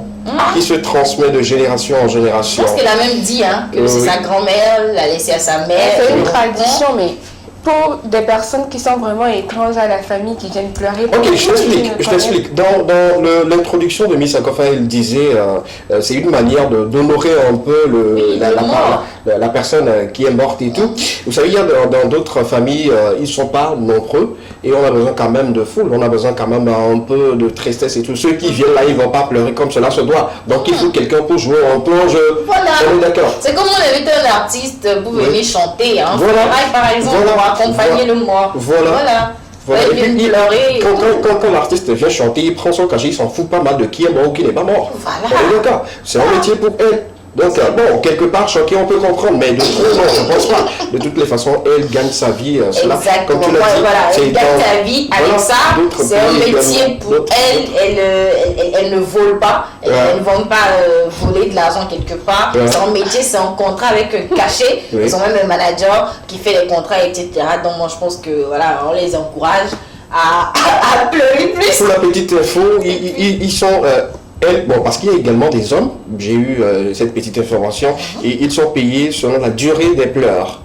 qui se transmet de génération en Je génération. pense qu'elle a même dit hein, que c'est Oui. sa grand-mère, l'a laissé à sa mère. C'est une tradition, mais pour des personnes qui sont vraiment étranges à la famille, qui viennent pleurer. Ok, je t'explique. Dans l'introduction de Miss Akofa, elle disait c'est une manière d'honorer un peu la personne qui est morte et tout. Vous savez, il y a dans d'autres familles, ils ne sont pas nombreux et on a besoin quand même de foule, on a besoin quand même un peu de tristesse et tout. Ceux qui viennent là, ils ne vont pas pleurer comme cela se doit. Donc il faut quelqu'un pour jouer un peu en jeu. Voilà. On est d'accord. C'est comme on invite un artiste pour venir chanter. Hein. Voilà. Par exemple, Voilà. pour accompagner le mort. Voilà. Ouais, Et puis, il pleurer. quand l'artiste vient chanter, il prend son cachet, il s'en fout pas mal de qui est mort ou qui n'est pas mort. Voilà. On est d'accord. C'est un métier pour elle. Donc, bon, quelque part, choqué, on peut comprendre, mais de trop, non, je ne pense pas. De toutes les façons, elle gagne sa vie. Cela, Exactement. comme tu l'as dit, Voilà, c'est elle gagne sa vie avec voilà, ça. d'autres C'est un pays métier également, pour d'autres- elle ne vole pas. Elle ne vont pas voler de l'argent quelque part. Ouais. C'est un métier, c'est un contrat avec un cachet. Oui. Ils ont même un manager qui fait les contrats, etc. Donc moi, je pense que voilà, on les encourage à pleurer plus. Pour la petite info, ils sont... bon, parce qu'il y a également des hommes, j'ai eu cette petite information, et ils sont payés selon la durée des pleurs.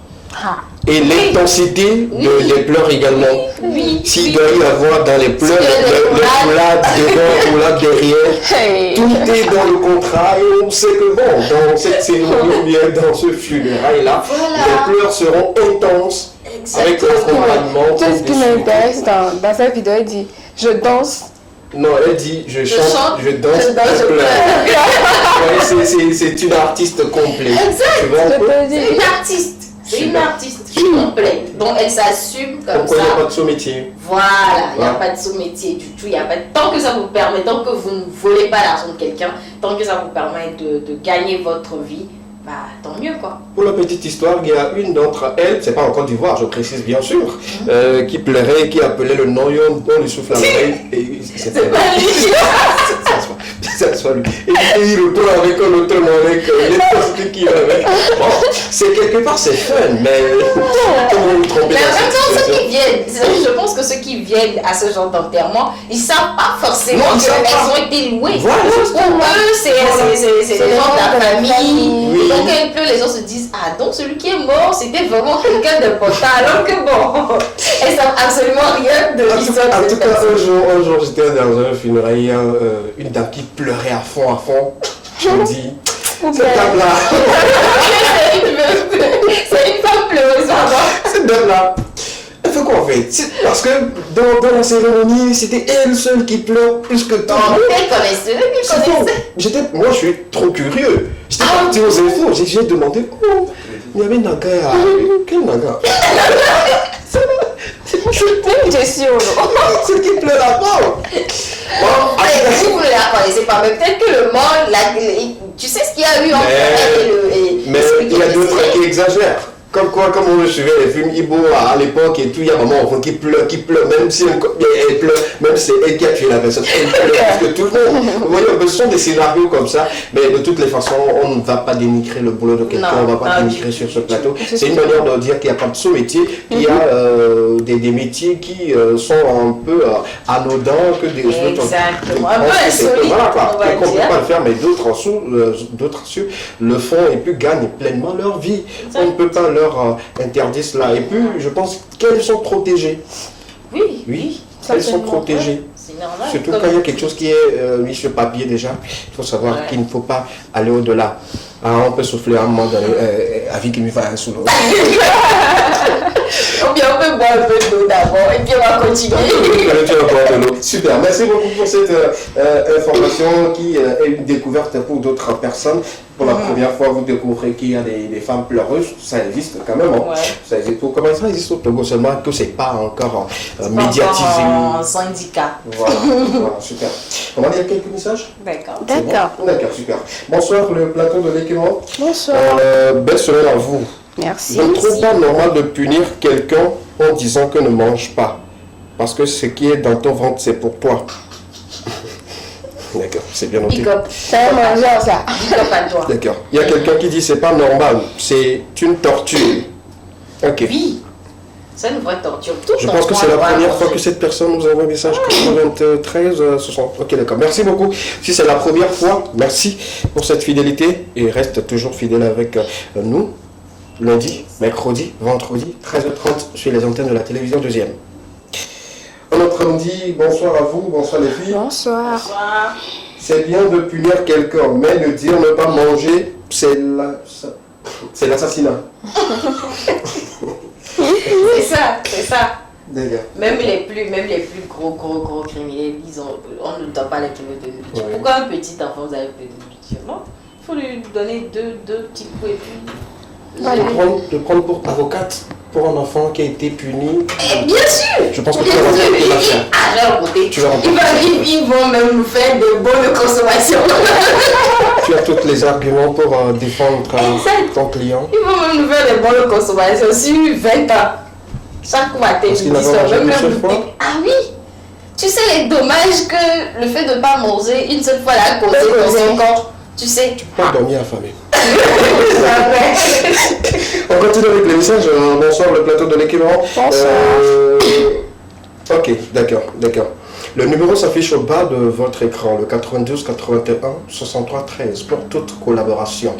Et l'intensité des pleurs également. Oui. S'il doit y avoir dans les pleurs, les roulades devant, roulades derrière, tout est dans le contrat et on sait que bon, dans cette cérémonie ou bien dans ce funérail-là, les pleurs seront intenses avec l'accompagnement. Tout ce qui m'intéresse dans cette vidéo, elle dit je danse. Non, elle dit je chante, je danse, je je pleure. Ouais, c'est une artiste complète. Exact. Tu vois un peu? Je te dis. C'est une artiste. C'est une artiste complète. Donc elle s'assume comme Pourquoi il ça. n'y a pas de sous-métier? Voilà, il n'y a pas de sous-métier du tout. Tant que ça vous permet, tant que vous ne volez pas l'argent de quelqu'un, tant que ça vous permet de gagner votre vie, bah tant mieux quoi. Pour la petite histoire, il y a une d'entre elles, c'est pas en Côte d'Ivoire, je précise bien sûr, qui pleurait, qui appelait le nom, on lui souffle à l'oreille. C'est pas lui. C'est soit lui. Et il retourne avec un autre nom, avec les postes qui avec. Bon, c'est quelque part c'est fun, mais comment vous trompez Mais en dans même cette temps, ceux situation? qui viennent, je pense que ceux qui viennent à ce genre d'enterrement, ils ne savent pas forcément Non, ils savent qu'elles pas. ont été louées. Voilà, c'est Pour eux, c'est les gens de la famille. Oui. Donc quand ils pleurent, les gens se disent, ah donc celui qui est mort, c'était vraiment quelqu'un d'important. Alors que bon, elles ne savent absolument rien de l'histoire En de tout cette cas, personne. un jour j'étais dans un funérail, il y a une dame qui pleurait à fond. Je me dis, cette dame-là, C'est une femme pleureuse, pardon. cette dame-là, elle fait quoi en fait? Parce que dans la cérémonie, c'était elle seule qui pleure plus que tout. Elle connaissait, elle C'est faux. connaissait. Moi, je suis trop curieux. J'étais parti aux infos, j'ai demandé, oh, il y avait Naga. Quel Naga? Je suis au C'est qui pleure à fond. Mais vous ne la connaissez pas, mais peut-être que le monde, tu sais ce qu'il y a eu entre elle et Mais celui qui il y a est d'autres décédé. qui exagèrent. Comme on suivait les films Ibo à l'époque et tout, il y a maman enfant qui pleure, même si elle pleure, même si c'est elle qui a tué la personne, elle pleure plus que tout le monde. Vous voyez, ce sont des scénarios comme ça, mais de toutes les façons, on ne va pas dénigrer le boulot de quelqu'un, on ne va pas dénigrer sur ce plateau. C'est une manière de dire qu'il n'y a pas de sous-métier, qu'il y a des métiers qui sont un peu anodins, que des autres. Exactement, un peu insolite, Voilà quoi, on va qu'on ne peut dire. pas le faire, mais d'autres le font et puis gagnent pleinement leur vie. On ne peut pas leur interdire cela. Et puis, je pense qu'elles sont protégées. Oui, Oui, elles sont protégées. c'est normal. Surtout Comme- quand il y a quelque chose qui est mis sur papier déjà, il faut savoir Ouais. qu'il ne faut pas aller au-delà. Ah, on peut souffler un moment donné, avec qui me va sous l'eau. Ou bien on peut boire un peu d'eau d'abord et puis on va continuer. Allez, tu vas boire de l'eau. Super, merci beaucoup pour cette information qui est une découverte pour d'autres personnes. Pour la première fois, vous découvrez qu'il y a des femmes pleureuses, ça existe quand même. Hein. Ouais. Ça existe. Comment ça existe au Togo seulement que c'est pas encore Pas médiatisé. encore en syndicat. Voilà, voilà, super. On va lire quelques messages? D'accord. C'est bon? D'accord. D'accord, super. Bonsoir, le plateau de l'équipement. Bonsoir. Belle semaine à vous. Merci. Je ne trouve pas normal de punir quelqu'un en disant que ne mange pas. Parce que ce qui est dans ton ventre, c'est pour toi. D'accord, c'est bien noté. Pick up. C'est un mangeur, ça. Pick up à toi. D'accord. Il y a quelqu'un qui dit c'est pas normal, c'est une torture. Ok. Oui. C'est une vraie torture. Tout Je pense que enfant c'est la doit première manger. fois que cette personne nous envoie un message 93 60. Ok, d'accord. Merci beaucoup. Si c'est la première fois, merci pour cette fidélité et reste toujours fidèle avec nous. Lundi, mercredi, vendredi, 13h30 sur les antennes de la télévision deuxième. Un autre lundi, bonsoir à vous, bonsoir les filles. Bonsoir. Bonsoir. C'est bien de punir quelqu'un, mais de dire ne pas manger, c'est l'assassinat. C'est ça, c'est ça. D'accord. Même les plus gros criminels, on ne doit pas les priver de nourriture. Ouais. Pourquoi un petit enfant vous avez privé de nourriture? Non, il faut lui donner deux petits coups et puis... Voilà. De prendre pour avocate pour un enfant qui a été puni. Et bien sûr. Je pense que Bien tu vas sûr, remporter l'affaire. je vais remporter. Tu vas remporter. Ils vont même nous faire des bons de consommation. Tu as tous les arguments pour défendre Exact. ton client. Ils vont même nous faire des bons de consommation sur 20 ans. Chaque matin, Parce qu'il ils n'a disent pas mangé même une seule nous fois. piquent. Ah oui. Tu sais les dommages que le fait de ne pas manger une seule fois l'a causé dans son corps. Tu sais. Pas dormir affamé. Après. On continue avec les messages. Bonsoir, le plateau de l'équivalent. Bonsoir. Ok, d'accord. Le numéro s'affiche au bas de votre écran, le 92 81 63 13, pour toute collaboration.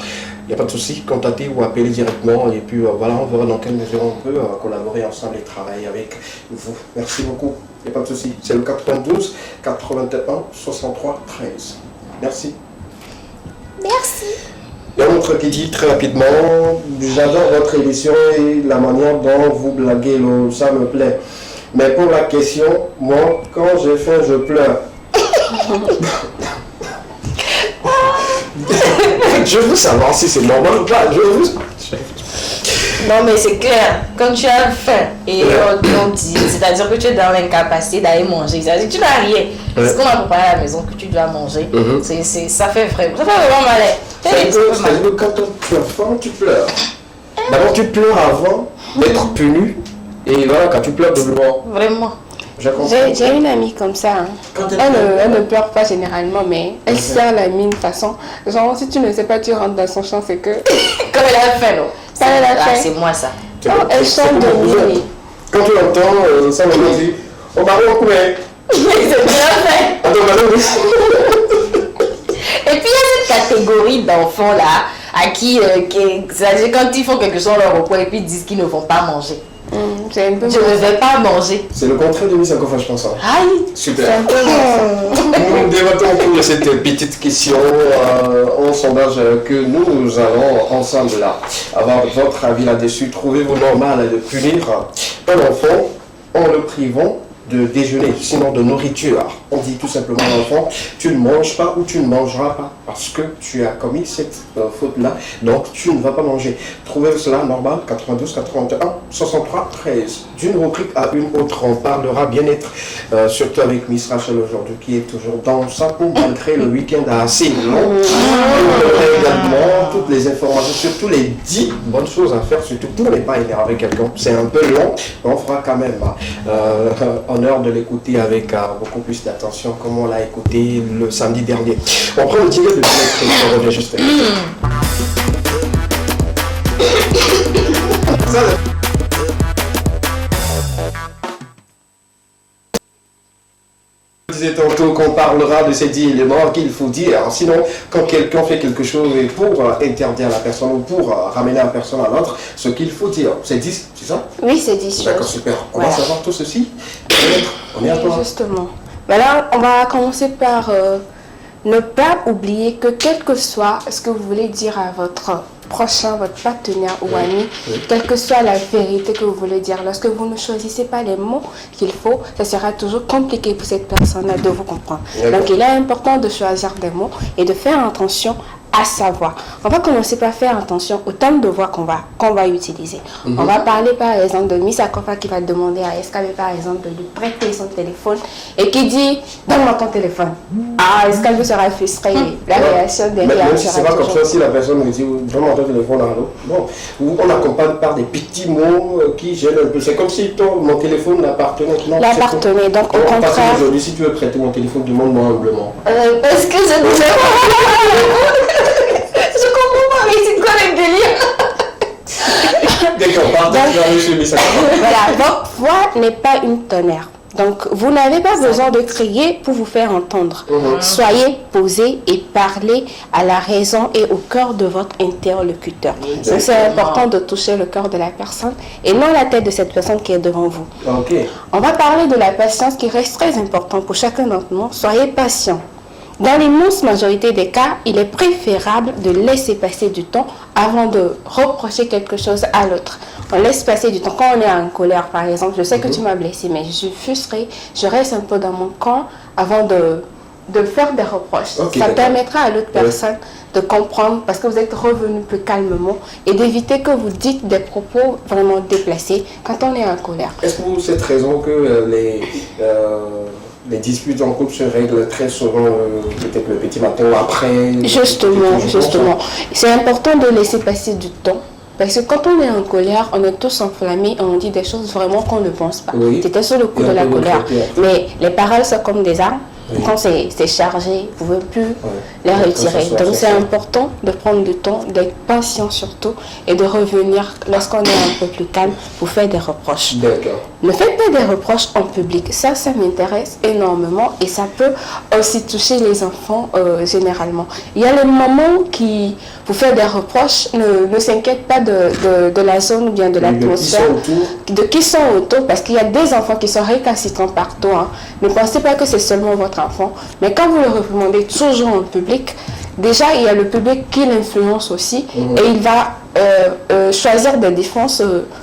Il n'y a pas de souci, contactez ou appelez directement et puis voilà, on verra dans quelle mesure on peut collaborer ensemble et travailler avec vous. Merci beaucoup, il n'y a pas de souci. C'est le 92 81 63 13. Merci. Merci. Il y a un autre qui dit très rapidement, j'adore votre émission et la manière dont vous blaguez, ça me plaît. Mais pour la question, moi, quand j'ai faim, je pleure. Je veux savoir si c'est normal ou pas. Non, mais c'est clair. Quand tu as faim et on dit, c'est-à-dire que tu es dans l'incapacité d'aller manger, c'est-à-dire que tu n'as rien. Ce qu'on a préparé à la maison que tu dois manger, ça fait vraiment mal. C'est-à-dire que quand tu as faim, tu pleures. D'abord, tu pleures avant d'être puni. Et voilà, quand tu pleures doublement. Vraiment. J'ai une amie comme ça. Hein. Elle ne pleure pas généralement, mais elle serre la mine de façon. Genre, si tu ne sais pas, tu rentres dans son champ, c'est que. Comme elle a fait, non? C'est moi ça. Elle chante de mine. Quand tu entends, ça me dit on va en couper. C'est bien fait. Attends, madame. Et puis il y a cette catégorie d'enfants là, à qui, c'est-à-dire quand ils font quelque chose dans leur repas et puis ils disent qu'ils ne vont pas manger. Je ne vais pas manger. C'est le contraire de Miss Akofa, je pense. Aïe. Super. Nous débattons autour de cette petite question en sondage que nous allons ensemble là avoir votre avis là-dessus. Trouvez-vous normal de punir un enfant en le privant de déjeuner, sinon de nourriture? On dit tout simplement à l'enfant, tu ne manges pas ou tu ne mangeras pas parce que tu as commis cette faute-là, donc tu ne vas pas manger. Trouvez cela normal? 92 81 63 13. D'une rubrique à une autre, on parlera bien-être, surtout avec Miss Rachel aujourd'hui qui est toujours dans sa peau malgré le week-end assez long. On aurait également toutes les informations, surtout les 10 bonnes choses à faire, surtout pour ne pas énerver quelqu'un. C'est un peu long, mais on fera quand même honneur de l'écouter avec beaucoup plus d'attention comme on l'a écouté le samedi dernier. On prend le tigre de on revient juste après. Je disais tantôt qu'on parlera de ces 10 éléments qu'il faut dire. Sinon, quand quelqu'un fait quelque chose et pour interdire la personne ou pour ramener la personne à l'autre, ce qu'il faut dire, c'est 10, c'est ça? Oui, c'est 10. D'accord, super. On va savoir tout ceci. On est à toi. Justement. Voilà, on va commencer par ne pas oublier que quel que soit ce que vous voulez dire à votre prochain, votre partenaire ou ami, quelle que soit la vérité que vous voulez dire, lorsque vous ne choisissez pas les mots qu'il faut, ça sera toujours compliqué pour cette personne-là de vous comprendre. Donc il est important de choisir des mots et de faire attention à savoir. On va commencer par faire attention au terme de voix qu'on va utiliser. On va parler par exemple de Miss Akofa qui va demander à SKB par exemple de lui prêter son téléphone et qui dit donne-moi ton téléphone. SKB sera frustré. La réaction derrière sera c'est pas comme ça si la personne me dit donne-moi ton téléphone. Bon, on accompagne par des petits mots qui gênent un peu. C'est comme si mon téléphone l'appartenait. L'appartenait, donc au contraire. Aujourd'hui, si tu veux prêter mon téléphone, demande-moi humblement. Parce que je ne sais pas. Je comprends pas, mais c'est quoi le délire? D'accord, voilà, votre voix n'est pas une tonnerre. Donc, vous n'avez pas besoin de crier pour vous faire entendre. Soyez posé et parlez à la raison et au cœur de votre interlocuteur. Donc, c'est important de toucher le cœur de la personne et non la tête de cette personne qui est devant vous. On va parler de la patience qui reste très importante pour chacun d'entre nous. Soyez patient. Dans l'immense majorité des cas, il est préférable de laisser passer du temps avant de reprocher quelque chose à l'autre. On laisse passer du temps. Quand on est en colère, par exemple, je sais que tu m'as blessé, mais je suis frustrée, je reste un peu dans mon camp avant de faire des reproches. Ça permettra à l'autre personne de comprendre parce que vous êtes revenu plus calmement et d'éviter que vous dites des propos vraiment déplacés quand on est en colère. Est-ce pour cette raison que les disputes en couple se règlent très souvent peut-être le petit matin ou après? Justement. C'est important de laisser passer du temps. Parce que quand on est en colère, on est tous enflammés et on dit des choses vraiment qu'on ne pense pas. C'était sur le coup de la colère. Mais les paroles sont comme des armes. Quand c'est chargé, vous ne pouvez plus les retirer. Donc c'est important de prendre du temps, d'être patient surtout et de revenir lorsqu'on est un peu plus calme pour faire des reproches. Ne faites pas des reproches en public. Ça m'intéresse énormément et ça peut aussi toucher les enfants généralement. Il y a les mamans qui, pour faire des reproches, ne s'inquiètent pas de la zone ou bien de l'atmosphère, de qui sont autour, parce qu'il y a des enfants qui sont récalcitrants partout. Ne pensez pas que c'est seulement votre enfant, mais quand vous le reprimandez toujours en public, déjà il y a le public qui l'influence aussi et il va choisir des défenses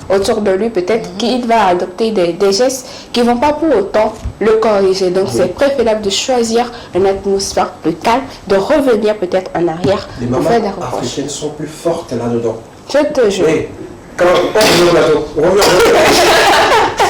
autour de lui, peut-être qu'il va adopter des gestes qui ne vont pas pour autant le corriger. Donc c'est préférable de choisir une atmosphère plus calme, de revenir peut-être en arrière pour faire des reproches. Les mamans africaines sont plus fortes là-dedans. Je te jure. Quand on revient au plateau, on revient au plateau.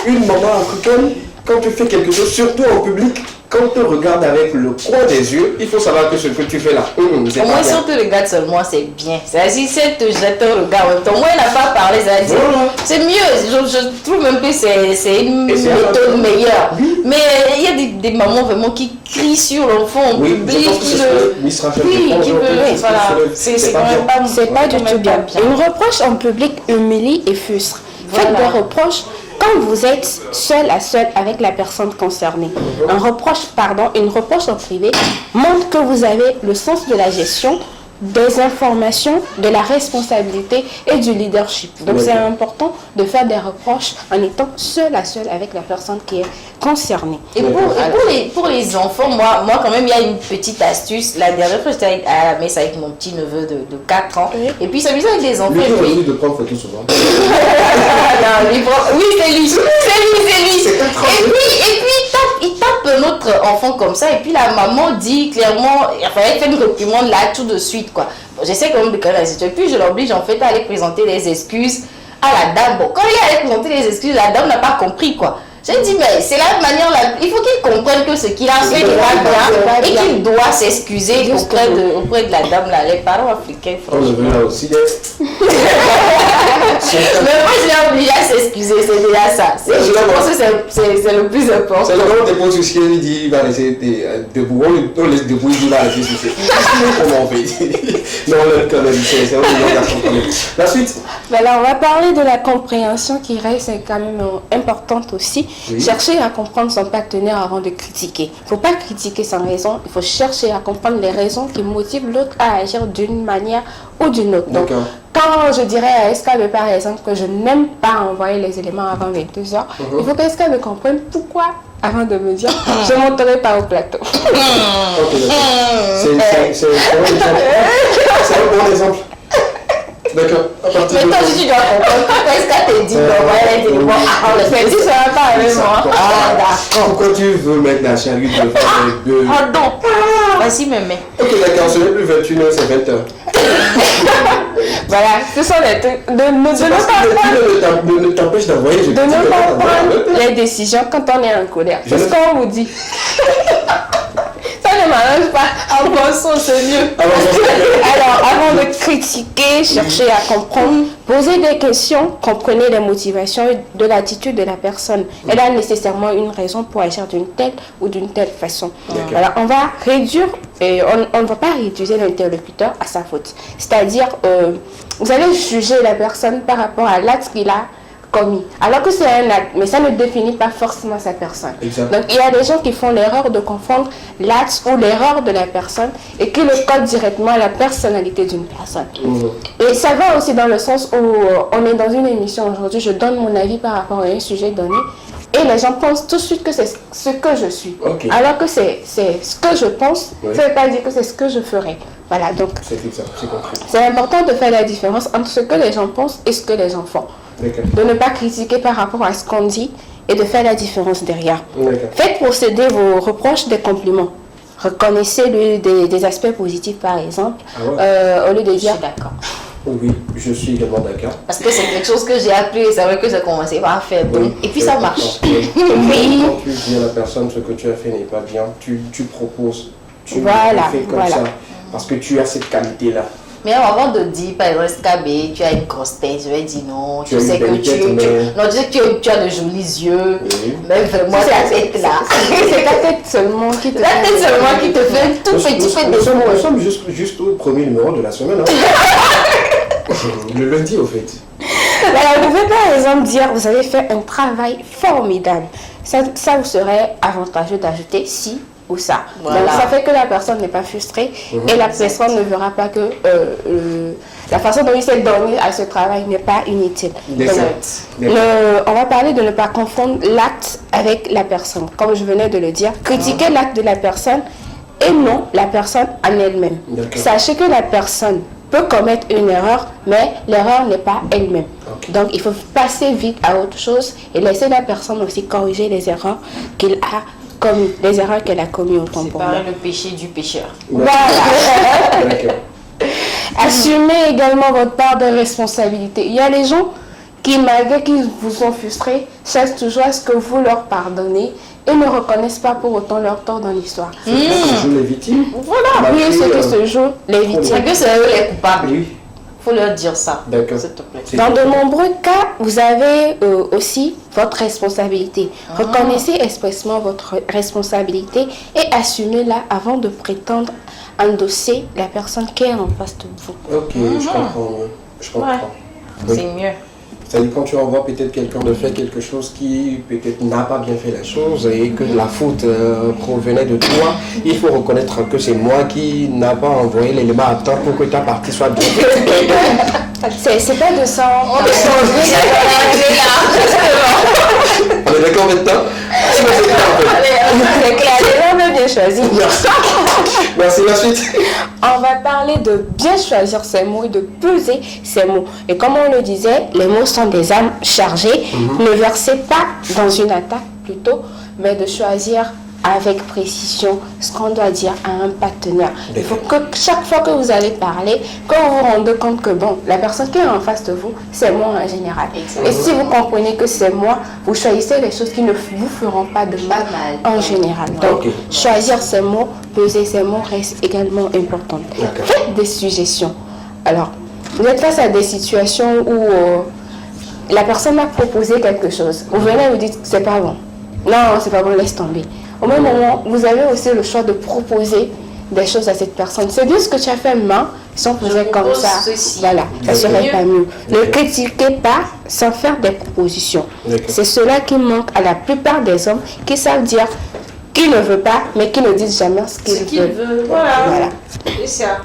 Une maman africaine, quand tu fais quelque chose, surtout en public, quand on te regarde avec le coin des yeux, il faut savoir que ce que tu fais là, c'est Au pas moins, bien. si on te regarde seulement, c'est bien. C'est-à-dire, si elle te jette un regard en même temps, moi, elle n'a pas parlé, ça veut dire, c'est mieux. Je trouve même que c'est une Et c'est méthode meilleure. Mais il y a des mamans vraiment qui crient sur l'enfant en Oui, public. je pense que c'est ce que Miss Rachel Oui, répond qui aujourd'hui, veut. Voilà. c'est C'est pas quand même bien. pas C'est pas du quand tout même bien. pas Une reproche en public humilie et frustre. Faites Voilà. des reproches quand vous êtes seul à seul avec la personne concernée. Une reproche en privé montre que vous avez le sens de la gestion, des informations, de la responsabilité et du leadership. Donc c'est important de faire des reproches en étant seul à seul avec la personne qui est concernée. Et pour les enfants, moi quand même, il y a une petite astuce. La dernière fois, j'étais à la messe avec mon petit neveu de 4 ans. Oui. Et puis, il s'amusait avec des enfants. Lui, Et il puis, refuse de prendre photo souvent. non, oui, c'est lui. Et puis, il tape notre enfant comme ça. Et puis, la maman dit clairement, enfin, elle fait une réprimande là tout de suite, quoi. Bon, j'essaie quand même de calmer la situation. Et puis, je l'oblige en fait à aller présenter des excuses à la dame. Bon, quand il est allé présenter les excuses, la dame n'a pas compris, quoi. J'ai dit, mais c'est la manière, il faut qu'il comprenne que ce qu'il a fait n'est pas bien et qu'il doit s'excuser auprès de la dame, là, les parents africains, On le franchement. veut là aussi. Mais moi, je l'ai obligé à s'excuser, c'est déjà ça. Je pense que c'est le plus important. C'est le moment de dépôt sur ce qu'il dit, il va laisser debout. On laisse debout, il va laisser sur comment on fait. Non, quand même, c'est un million garçon quand même. La suite. Voilà, on va parler de la compréhension qui reste quand même importante aussi. Oui. Chercher à comprendre son partenaire avant de critiquer. Il ne faut pas critiquer sans raison, il faut chercher à comprendre les raisons qui motivent l'autre à agir d'une manière ou d'une autre. Donc, D'accord. quand je dirais à SKB par exemple que je n'aime pas envoyer les éléments avant 22h, il faut que SKB comprenne pourquoi avant de me dire je ne monterai pas au plateau. Ok, d'accord. C'est un bon exemple. D'accord. À partir Mais toi aussi, tu dois comprendre pourquoi est-ce qu'elle t'a dit d'envoyer les éléments avant le Mais tu ne seras pas avec moi. Ah, d'accord. Pourquoi tu veux mettre la charrue de faire avec deux. Ah, donc. Voici mes mains. Ok, d'accord, ce n'est plus 21h, c'est 20h. Voilà, ce sont les trucs. De ne Parce pas que ne t'empêche d'envoyer. de ne pas prendre les décisions quand on est en colère. C'est ce qu'on vous dit. Ça ne m'arrange pas. En pensant, c'est mieux. Alors, avant de critiquer, cherchez à comprendre, posez des questions, comprenez les motivations de l'attitude de la personne. Elle a nécessairement une raison pour agir d'une telle ou d'une telle façon. Alors, on va réduire, on ne va pas réduire l'interlocuteur à sa faute. C'est-à-dire, vous allez juger la personne par rapport à l'acte qu'il a commis. Alors que c'est un acte, mais ça ne définit pas forcément sa personne. Exact. Donc il y a des gens qui font l'erreur de confondre l'acte ou l'erreur de la personne et qui le codent directement à la personnalité d'une personne. Et ça va aussi dans le sens où on est dans une émission aujourd'hui, je donne mon avis par rapport à un sujet donné et les gens pensent tout de suite que c'est ce que je suis. Ok. Alors que c'est ce que je pense, Oui. ça ne veut pas dire que c'est ce que je ferai. Voilà, donc C'est ça, j'ai compris. c'est important de faire la différence entre ce que les gens pensent et ce que les gens font. D'accord. De ne pas critiquer par rapport à ce qu'on dit et de faire la différence derrière. D'accord. Faites procéder vos reproches des compliments. Reconnaissez des aspects positifs par exemple, au lieu de Je dire suis d'accord. Oui, je suis également d'accord. Parce que c'est quelque chose que j'ai appris et c'est vrai que j'ai commencé par faire. Donc, et puis ça marche. Quand tu dis à la personne ce que tu as fait n'est pas bien, tu proposes. Tu Voilà, le fais comme voilà. ça. Parce que tu as cette qualité-là. Mais avant de dire, par exemple, SKB, tu as une grosse tête, je vais dire non, Tu as tu sais une que belle tête, mais- non, tu sais que tu as de jolis yeux, Oui. mais vraiment ta tête là. c'est ta tête seulement qui te La tête seulement qui te fait tout petit peu des Nous sommes juste au premier numéro de la semaine. Hein. Le lundi, au fait. Alors, vous pouvez par exemple dire, vous avez fait un travail formidable. Ça vous serait avantageux d'ajouter si ou ça. Voilà. Donc, ça fait que la personne n'est pas frustrée et la personne ne verra pas que la façon dont il s'est donné à ce travail n'est pas inutile. Donc, on va parler de ne pas confondre l'acte avec la personne. Comme je venais de le dire, critiquer l'acte de la personne et non la personne en elle-même. D'accord. Sachez que la personne peut commettre une erreur, mais l'erreur n'est pas elle-même. Ok. Donc il faut passer vite à autre chose et laisser la personne aussi corriger les erreurs qu'il a commises, les erreurs qu'elle a commises autant pour moi. Séparer le péché du pécheur. Voilà. D'accord. Assumez également votre part de responsabilité. Il y a les gens qui, malgré qu'ils vous ont frustré, cherchent toujours à ce que vous leur pardonnez et ne reconnaissent pas pour autant leur tort dans l'histoire. C'est ce qui se joue les victimes. Voilà, oui, ce qui se joue les victimes. C'est que c'est eux les coupables. Oui. Faut leur dire ça. D'accord. S'il te plaît. Dans de nombreux cas, vous avez aussi votre responsabilité. Reconnaissez expressément votre responsabilité et assumez-la avant de prétendre endosser la personne qui est en face de vous. Ok, je comprends. Je comprends. Ouais. Oui. C'est mieux. C'est-à-dire quand tu envoies peut-être quelqu'un de faire quelque chose qui peut-être n'a pas bien fait la chose et que la faute provenait de toi, il faut reconnaître que c'est moi qui n'a pas envoyé l'élément à temps pour que ta partie soit bien faite. C'est pas de ça. On est d'accord maintenant? C'est clair, on a bien choisi. Merci, la suite. On va parler de bien choisir ses mots et de peser ses mots. Et comme on le disait, les mots sont des armes chargées. Ne versez pas dans une attaque plutôt, mais de choisir avec précision ce qu'on doit dire à un partenaire. Il faut que chaque fois que vous allez parler, que vous vous rendez compte que bon, la personne qui est en face de vous, c'est moi en général. Et si vous comprenez que c'est moi, vous choisissez les choses qui ne vous feront pas de mal en général. Donc, choisir ses mots, peser ses mots reste également important. Faites des suggestions. Alors, vous êtes face à des situations où la personne a proposé quelque chose. Vous venez et vous dites, c'est pas bon. Non, c'est pas bon, laisse tomber. Au même moment, vous avez aussi le choix de proposer des choses à cette personne. C'est dire ce que tu as fait main, si on faisait comme ça, voilà, ça serait pas mieux. Ne critiquez pas sans faire des propositions. C'est cela qui manque à la plupart des hommes qui savent dire qu'ils ne veulent pas, mais qui ne disent jamais ce qu'ils veulent. Voilà. C'est ça.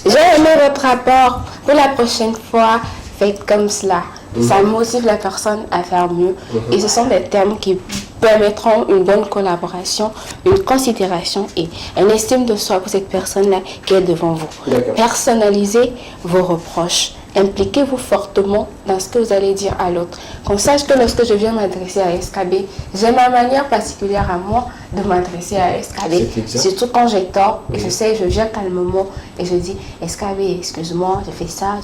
J'ai aimé votre rapport. Pour la prochaine fois, faites comme cela. Ça motive la personne à faire mieux. Et ce sont des termes qui permettront une bonne collaboration, une considération et une estime de soi pour cette personne-là qui est devant vous. Personnalisez vos reproches. Impliquez-vous fortement dans ce que vous allez dire à l'autre. Qu'on sache que lorsque je viens m'adresser à SKB, j'ai ma manière particulière à moi de m'adresser à SKB. Surtout quand j'ai tort, et je viens calmement et je dis SKB, excuse-moi, j'ai fait ça.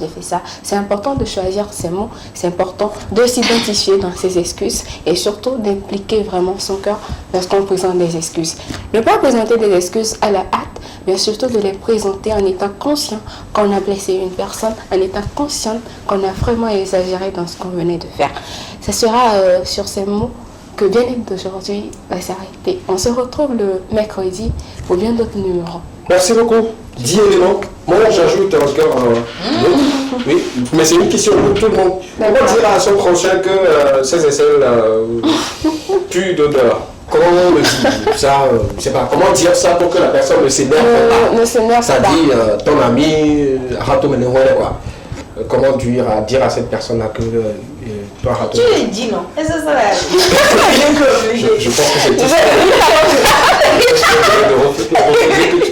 C'est important de choisir ses mots, c'est important de s'identifier dans ses excuses et surtout d'impliquer vraiment son cœur lorsqu'on présente des excuses. Ne pas présenter des excuses à la hâte, mais surtout de les présenter en étant conscient qu'on a blessé une personne, en étant conscient qu'on a vraiment exagéré dans ce qu'on venait de faire. Ce sera sur ces mots que Bien-être d'aujourd'hui va s'arrêter. On se retrouve le mercredi pour bien d'autres numéros. Merci beaucoup. 10 éléments. Moi, j'ajoute encore. Oui, mais c'est une question pour tout le monde. Comment dire à son prochain que ces et celles puent d'odeur? Comment on le dit ça, je sais pas, comment dire ça pour que la personne ne s'énerve pas? Ne s'énerve ça pas. dit ton ami, rato menehole, quoi. Comment dire à cette personne-là que toi, rato. Tu l'as dit, non? Est-ce que ça va? Je pense que c'est tout ça.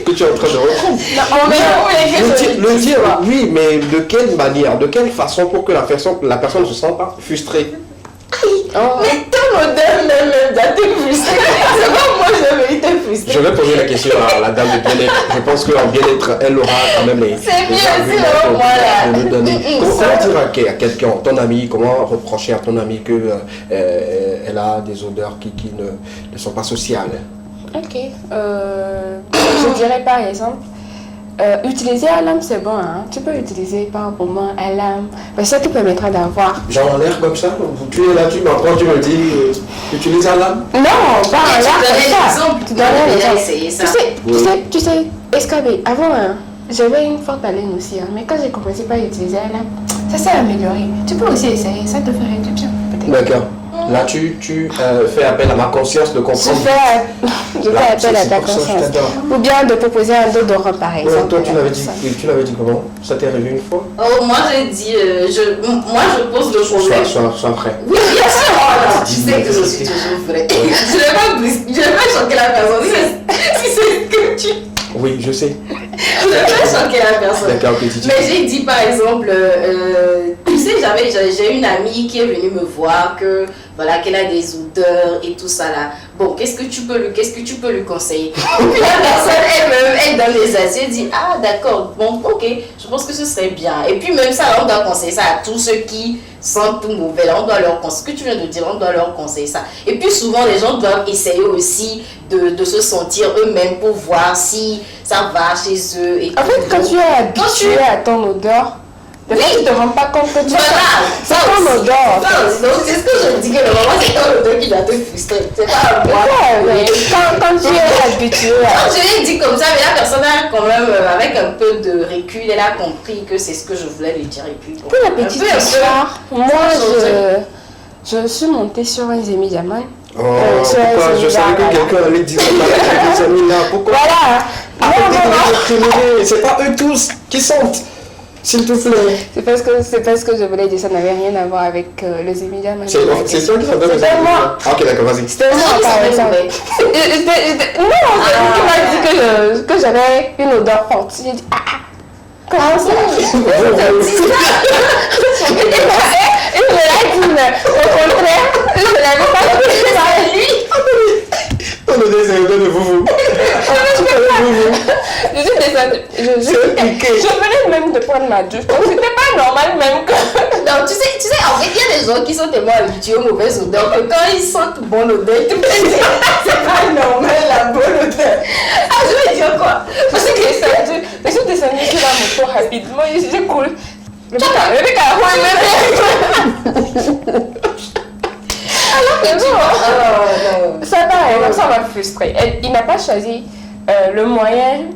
que tu es en train de reprendre. Le dire, oui, mais de quelle manière, de quelle façon pour que la personne ne se sente pas frustrée? Mais ton odeur même été frustrée. C'est pas moi, j'avais été frustrée. Je vais poser la question à la dame de bien-être. Je pense qu'en bien-être, elle aura quand même les arguments pour nous donner. Comment dire à quelqu'un, ton ami, comment reprocher à ton ami qu'elle a des odeurs qui ne sont pas sociales? Ok. Je dirais par exemple, utiliser Alarm, c'est bon, hein. Tu peux utiliser par moment Alarm, parce que ça te permettra d'avoir. Genre en l'air comme ça, tu es là, tu m'entends, tu me dis, utilise Alarm? Non, pas en l'air comme ça. Tu donnes essayer ça. Tu sais, SKB, avant, hein, j'avais une forte haleine aussi, hein, mais quand j'ai commencé par utiliser Alarm, ça s'est amélioré. Tu peux aussi essayer, ça te ferait du bien, peut-être. D'accord. Là, tu fais appel à ma conscience de comprendre. Je fais appel à ta conscience. Ou bien de proposer un déodorant par exemple. Toi, tu l'avais dit comment? Ça t'est arrivé une fois? Oh, moi, j'ai dit, moi, je pose le problème. Sois prêt. Oui, bien sûr. Tu sais que je suis toujours vraie. Je ne vais pas choquer la personne. Si c'est ce que tu... Oui, je sais. Je ne vais pas choquer la personne. D'accord, petit. Mais j'ai dit par exemple, tu sais, j'ai une amie qui est venue me voir que voilà qu'elle a des odeurs et tout ça là. Bon, qu'est-ce que tu peux lui conseiller? Puis la personne elle-même, elle donne les avis, elle dit ah d'accord, bon ok, je pense que ce serait bien. Et puis même ça, on doit conseiller ça à tous ceux qui sentent tout mauvais. Là, on doit leur conseiller, ce que tu viens de dire, on doit leur conseiller ça. Et puis souvent, les gens doivent essayer aussi de se sentir eux-mêmes pour voir si ça va chez eux. Et en fait, quand tu es habitué à ton odeur, tu ne te rends pas compte que tu c'est ton odeur. Donc c'est ce que je dis, que le moment c'est ton odeur qui doit te frustrer. C'est pas moi. Quand tu es habitué Quand je l'ai dit comme ça, mais la personne a quand même, avec un peu de recul, elle a compris que c'est ce que je voulais lui dire. Et puis, bon, pour la petite histoire, moi je suis montée sur un Zemi Diamant. Pourquoi je savais que quelqu'un allait dire ça des amis là. Pourquoi? Voilà. C'est pas eux tous qui sentent. S'il te plaît. C'est parce que je voulais dire ça n'avait rien à voir avec le Zemi Diamant. C'est toi qui s'en donne. C'était moi. Ok, d'accord, vas-y. C'était moi, par exemple. Non, tu m'as dit que j'avais une odeur forte. J'ai dit, comment ça? Il me l'a dit, mais au contraire, je ne l'avais pas dit ça à lui. On est des erreurs de vous. Je suis descendue. Je venais même de prendre ma douche. Donc c'était pas normal même que. Non, tu sais, en fait, il y a des gens qui sont tellement habitués aux mauvaises odeurs que quand ils sentent bonne odeur, ils te disent c'est pas normal la bonne odeur. Ah, je vais dire quoi? Je suis descendue sur la moto rapidement. J'ai couru. Alors que non, ça m'a frustrée. Il n'a pas choisi le moyen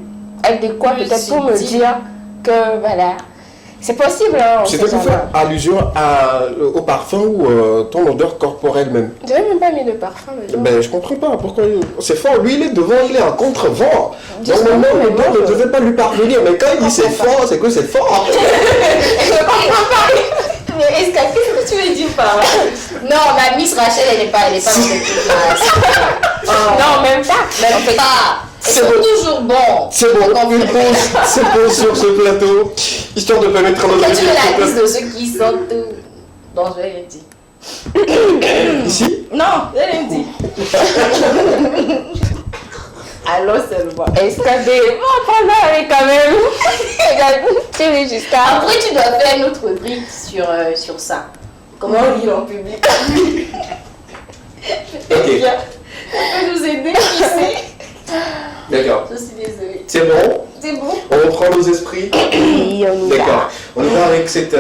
adéquat peut-être pour me dire que voilà, c'est possible. Hein, c'était pour faire allusion au parfum ou ton odeur corporelle même. Je n'ai même pas mis de parfum. Ben, je comprends pas pourquoi. C'est fort, lui il est devant, il est en contre-vent. Normalement, l'odeur ne devait pas lui parvenir, mais quand il dit c'est fort, c'est que c'est fort. Je comprends pas. Mais qu'est-ce que tu veux dire par là? Non, ma Miss Rachel, elle n'est pas dans cette classe. Non, même pas. Même pas. C'est toujours bon. C'est bon, une pause, c'est bon sur ce plateau, histoire de permettre à nos amis. Tu veux la liste de ceux qui sortent tout. Non, je vais rien dire. Ici? Non, je vais rien dire. Allô, c'est le bon. Est-ce que des... Bon, pendant quand même. Après, tu dois faire une autre rubrique sur ça. Comment lire en public. Ok. Tu peux nous aider, qui sait? D'accord. Je suis désolée. C'est bon? C'est bon. On reprend nos esprits? Oui, on y va. D'accord. On y va avec cette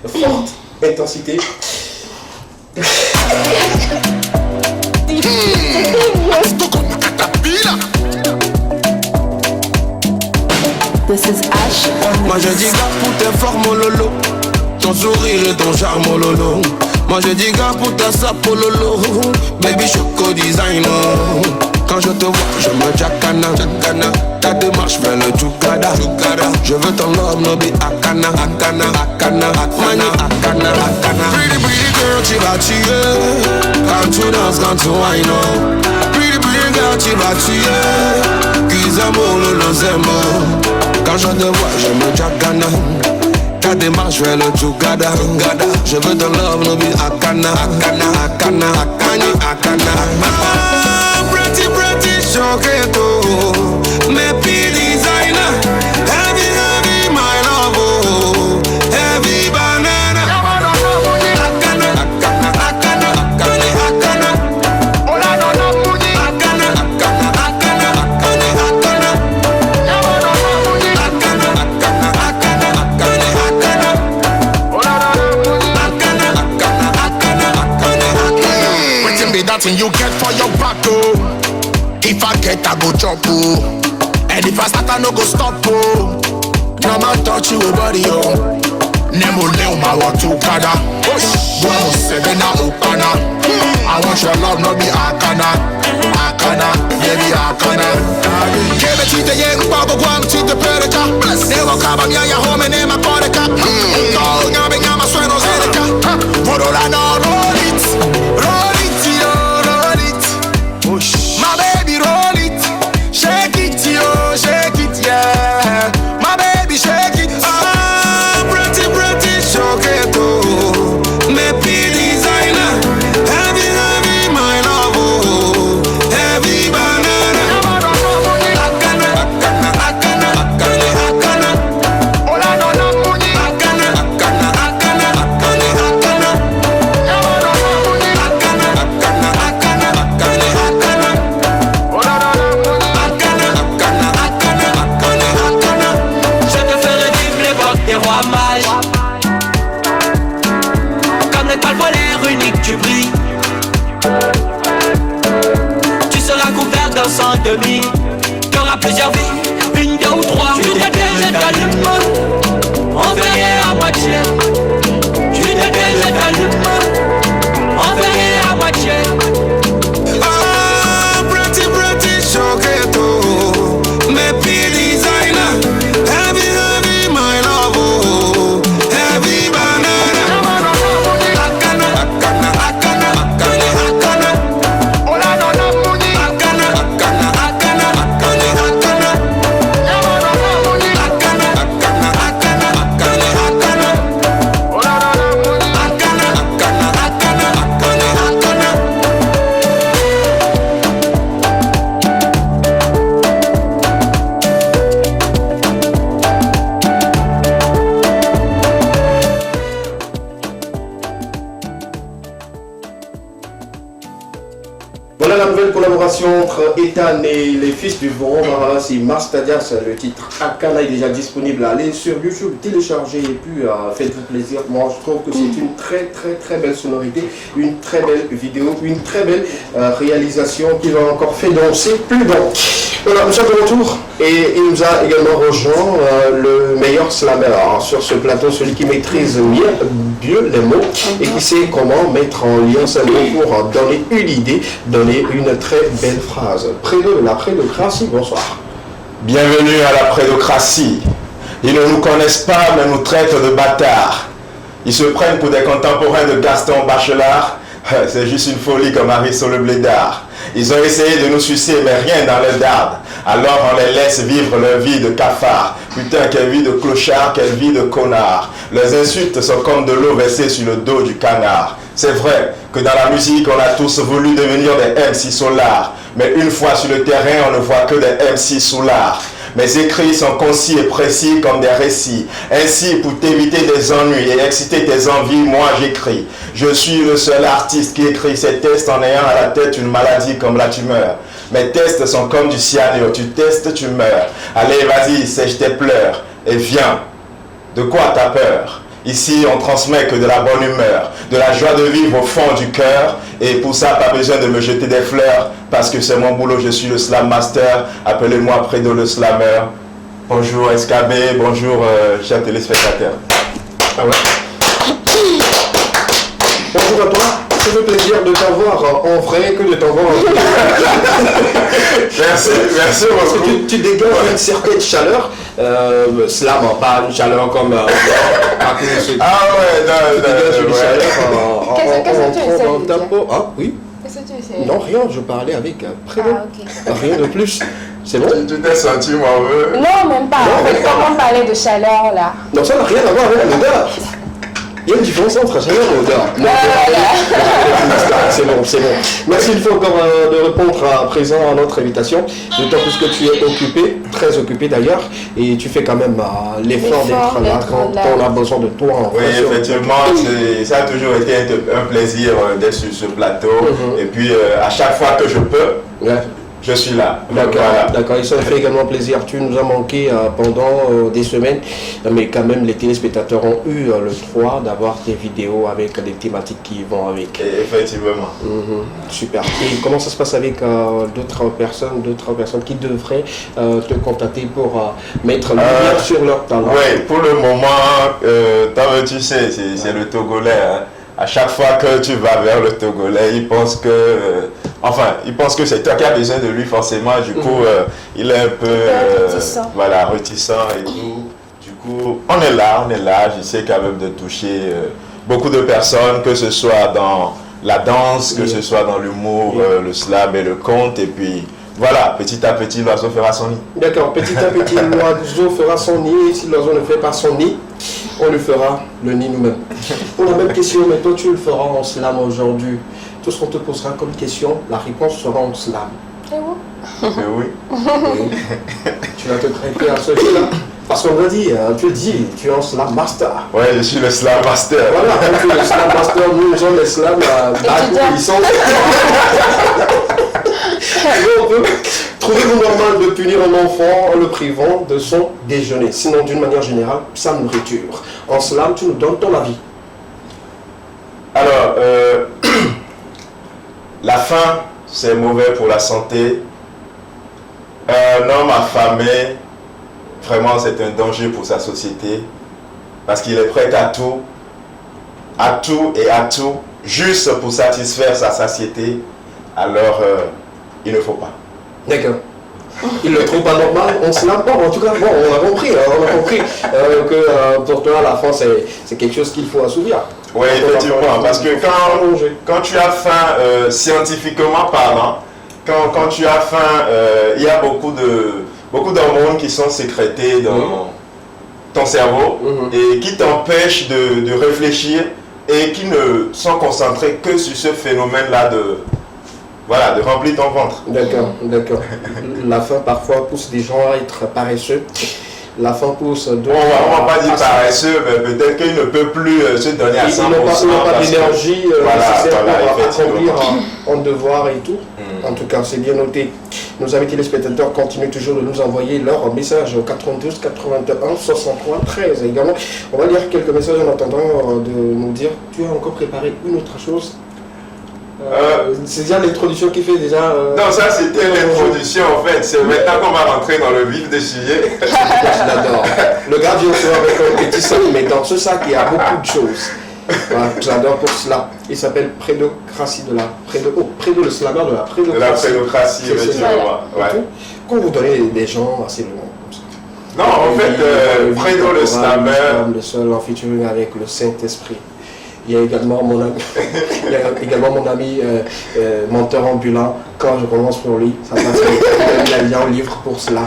forte intensité. This is Ash. Moi je dis gars pour tes formes lolo, ton sourire et ton charme lolo. Moi je dis gars pour ta sape lolo, baby choco designer. Quand je te vois, je me jacana, ta démarche vers le Jukada. Je veux ton love, no be akana. Pretty girl, tu vas tuer. Quand tu danses, quand tu wine. Pretty girl, tu vas tuer. Qu'ils aiment le zemo. Quand je te vois, je me jacana. Ta démarche vers le Jukada. Je veux ton love, no be akana. Pretty choqueto, me be designer. Heavy, my love, heavy banana. Akana. Ola no muji. Akana. Pretty be that thing you get for your back, oh. If I get, I go chop, oh. And if I start, I no go stop, oh. Drama touch you body, oh. Nemo ma want to kada. Bono sebena ukana. I want your love, no be akana. Baby akana. Kebe chite yengu bago guam chite pereka. Nevo kaba mia ya home ne ma koreka. Go nyabe nyama sueno zereka. Porola no roll it, yo, roll it. My baby roll it, shake it, yo, shake it, yeah. My baby shake it, pretty choqueto, me be designer, heavy, my love, oh, heavy banana. Akana, ola no muji. Akana, sans demi. T'auras plusieurs vies, une, deux ou trois. Tu t'es déjà dans le monde, on fait rien à moitié. Tu t'es déjà dans le monde, on fait rien à moitié. Ah, pretty choqueto, me pide designer. Heavy, my love, oh. Heavy banana. Akana, akana, akana, akana, akana. Ola no no muni. Akana, akana, akana, akana, akana. Akana, akana, akana, akana, akana. Ola no no muni. Akana, akana, akana, akana, akana. Voilà la nouvelle collaboration entre Ethan et les Fils du Vent. C'est Mastadias, le titre Akana est déjà disponible. Allez sur YouTube, téléchargez et puis faites-vous plaisir. Moi je trouve que c'est une très belle sonorité, une très belle vidéo, une très belle réalisation qui va encore faire danser plus d'un. Voilà, nous sommes de retour et il nous a également rejoint le meilleur slammer sur ce plateau, celui qui maîtrise mieux les mots et qui sait comment mettre en lien ces mots pour donner une idée, donner une très belle phrase. La prédocratie, bonsoir. Bienvenue à la prédocratie. Ils ne nous connaissent pas mais nous traitent de bâtards. Ils se prennent pour des contemporains de Gaston Bachelard. C'est juste une folie comme Aristo le blédard. Ils ont essayé de nous sucer mais rien dans les dardes. Alors on les laisse vivre leur vie de cafard. Putain, quelle vie de clochard, quelle vie de connard. Les insultes sont comme de l'eau versée sur le dos du canard. C'est vrai que dans la musique on a tous voulu devenir des MC Solar. Mais une fois sur le terrain on ne voit que des MC Solar. Mes écrits sont concis et précis comme des récits. Ainsi, pour t'éviter des ennuis et exciter tes envies, moi j'écris. Je suis le seul artiste qui écrit ces tests en ayant à la tête une maladie comme la tumeur. Mes tests sont comme du cyanure. Tu testes, tu meurs. Allez, vas-y, sèche tes pleurs et viens. De quoi t'as peur? Ici, on transmet que de la bonne humeur, de la joie de vivre au fond du cœur. Et pour ça, pas besoin de me jeter des fleurs, parce que c'est mon boulot, je suis le slam master. Appelez-moi Prédo le slammer. Bonjour SKB, bonjour chers téléspectateurs. Ah ouais. Bonjour à toi. Ça fait plaisir de t'avoir en vrai que de t'avoir en vrai. Merci Parce que beaucoup. tu dégages une certaine chaleur. Slam, pas une chaleur comme... Ah ouais, tu dégages une ouais. chaleur Qu'est-ce que tu essaies dans de ta dire? peau. Ah oui. Qu'est-ce que tu essayes? Non, rien, je parlais avec Prédo. Ah, ok. Rien de plus. C'est bon? Tu t'es senti mauvais? Non, même pas. En fait, quand on parlait de chaleur, là. Non, ça n'a rien à voir avec l'odeur. Il y a une différence entre chaleur et odeur. Non, c'est bon, c'est bon. Merci une fois encore de répondre à présent à notre invitation. D'autant plus que tu es occupé, très occupé d'ailleurs, et tu fais quand même l'effort d'être là quand on a besoin de toi. Oui, effectivement, ça a toujours été un plaisir d'être sur ce plateau. Et puis, à chaque fois que je peux, je suis là. D'accord, Voilà. d'accord. Et ça fait également plaisir. Tu nous as manqué pendant des semaines, mais quand même les téléspectateurs ont eu le droit d'avoir des vidéos avec des thématiques qui vont avec. Et effectivement. Super. Et comment ça se passe avec d'autres personnes qui devraient te contacter pour mettre lumière sur leur talent? Oui, pour le moment, tu sais, c'est le Togolais. Hein. À chaque fois que tu vas vers le Togolais, il pense que c'est toi qui as besoin de lui forcément. Du coup, il est un peu réticent et tout. Du coup, on est là. J'essaie quand même de toucher beaucoup de personnes, que ce soit dans la danse, que ce soit dans l'humour, le slam et le conte. Et puis, voilà, petit à petit, l'oiseau fera son nid. D'accord, petit à petit, l'oiseau fera son nid. Et si l'oiseau ne fait pas son nid, on lui fera le nid nous-mêmes. Pour la même question, mais toi tu le feras en slam aujourd'hui. Tout ce qu'on te posera comme question, la réponse sera en slam. Oui. Tu vas te traiter à ce jeu-là. Parce qu'on l'a dit, tu le dis, tu es un slam master. Oui, je suis le slam master. Voilà, quand tu es le slam master, nous sommes les slam licence. On peut trouver le normal de punir un enfant en le privant de son déjeuner. Sinon, d'une manière générale, sa nourriture. En slam, tu nous donnes ton avis. Alors, la faim, c'est mauvais pour la santé. Un homme affamé, vraiment c'est un danger pour sa société parce qu'il est prêt à tout et à tout, juste pour satisfaire sa satiété, alors il ne faut pas. D'accord. Il ne le trouve pas normal, on se l'a pas. En tout cas, bon, on a compris que pour toi, la faim, c'est quelque chose qu'il faut assouvir. Oui, effectivement, parce que quand tu as faim, scientifiquement parlant, quand tu as faim, il y a beaucoup d'hormones qui sont sécrétées dans ton cerveau et qui t'empêchent de réfléchir et qui ne sont concentrés que sur ce phénomène-là de remplir ton ventre. D'accord. La faim parfois pousse des gens à être paresseux. La faim pousse d'autres. On ne va pas dire paresseux, mais peut-être qu'il ne peut plus se donner à 100%. Ils n'ont pas d'énergie nécessaire pour accomplir un devoir et tout. En tout cas, c'est bien noté. Nos amis téléspectateurs continuent toujours de nous envoyer leurs messages au 92 81 63 13. Également, on va lire quelques messages en attendant de nous dire tu as encore préparé une autre chose. C'est déjà l'introduction qui fait déjà... Non, ça c'était l'introduction en fait. C'est maintenant qu'on va rentrer dans le vif des sujets. Je l'adore. Le gardien sera avec un petit sac, mais dans ce sac il y a beaucoup de choses. Voilà, j'adore pour cela. Il s'appelle Prédocratie de la le slammer de la prédocratie. De la prédocratie, effectivement. Ouais. Quand vous donnez des gens assez loin comme ça. Non, en fait, Prédo le slammer. Le seul en featuring avec le Saint-Esprit. Il y a également mon ami, menteur ambulant. Quand je commence pour lui, ça passe. Il a bien un livre pour cela.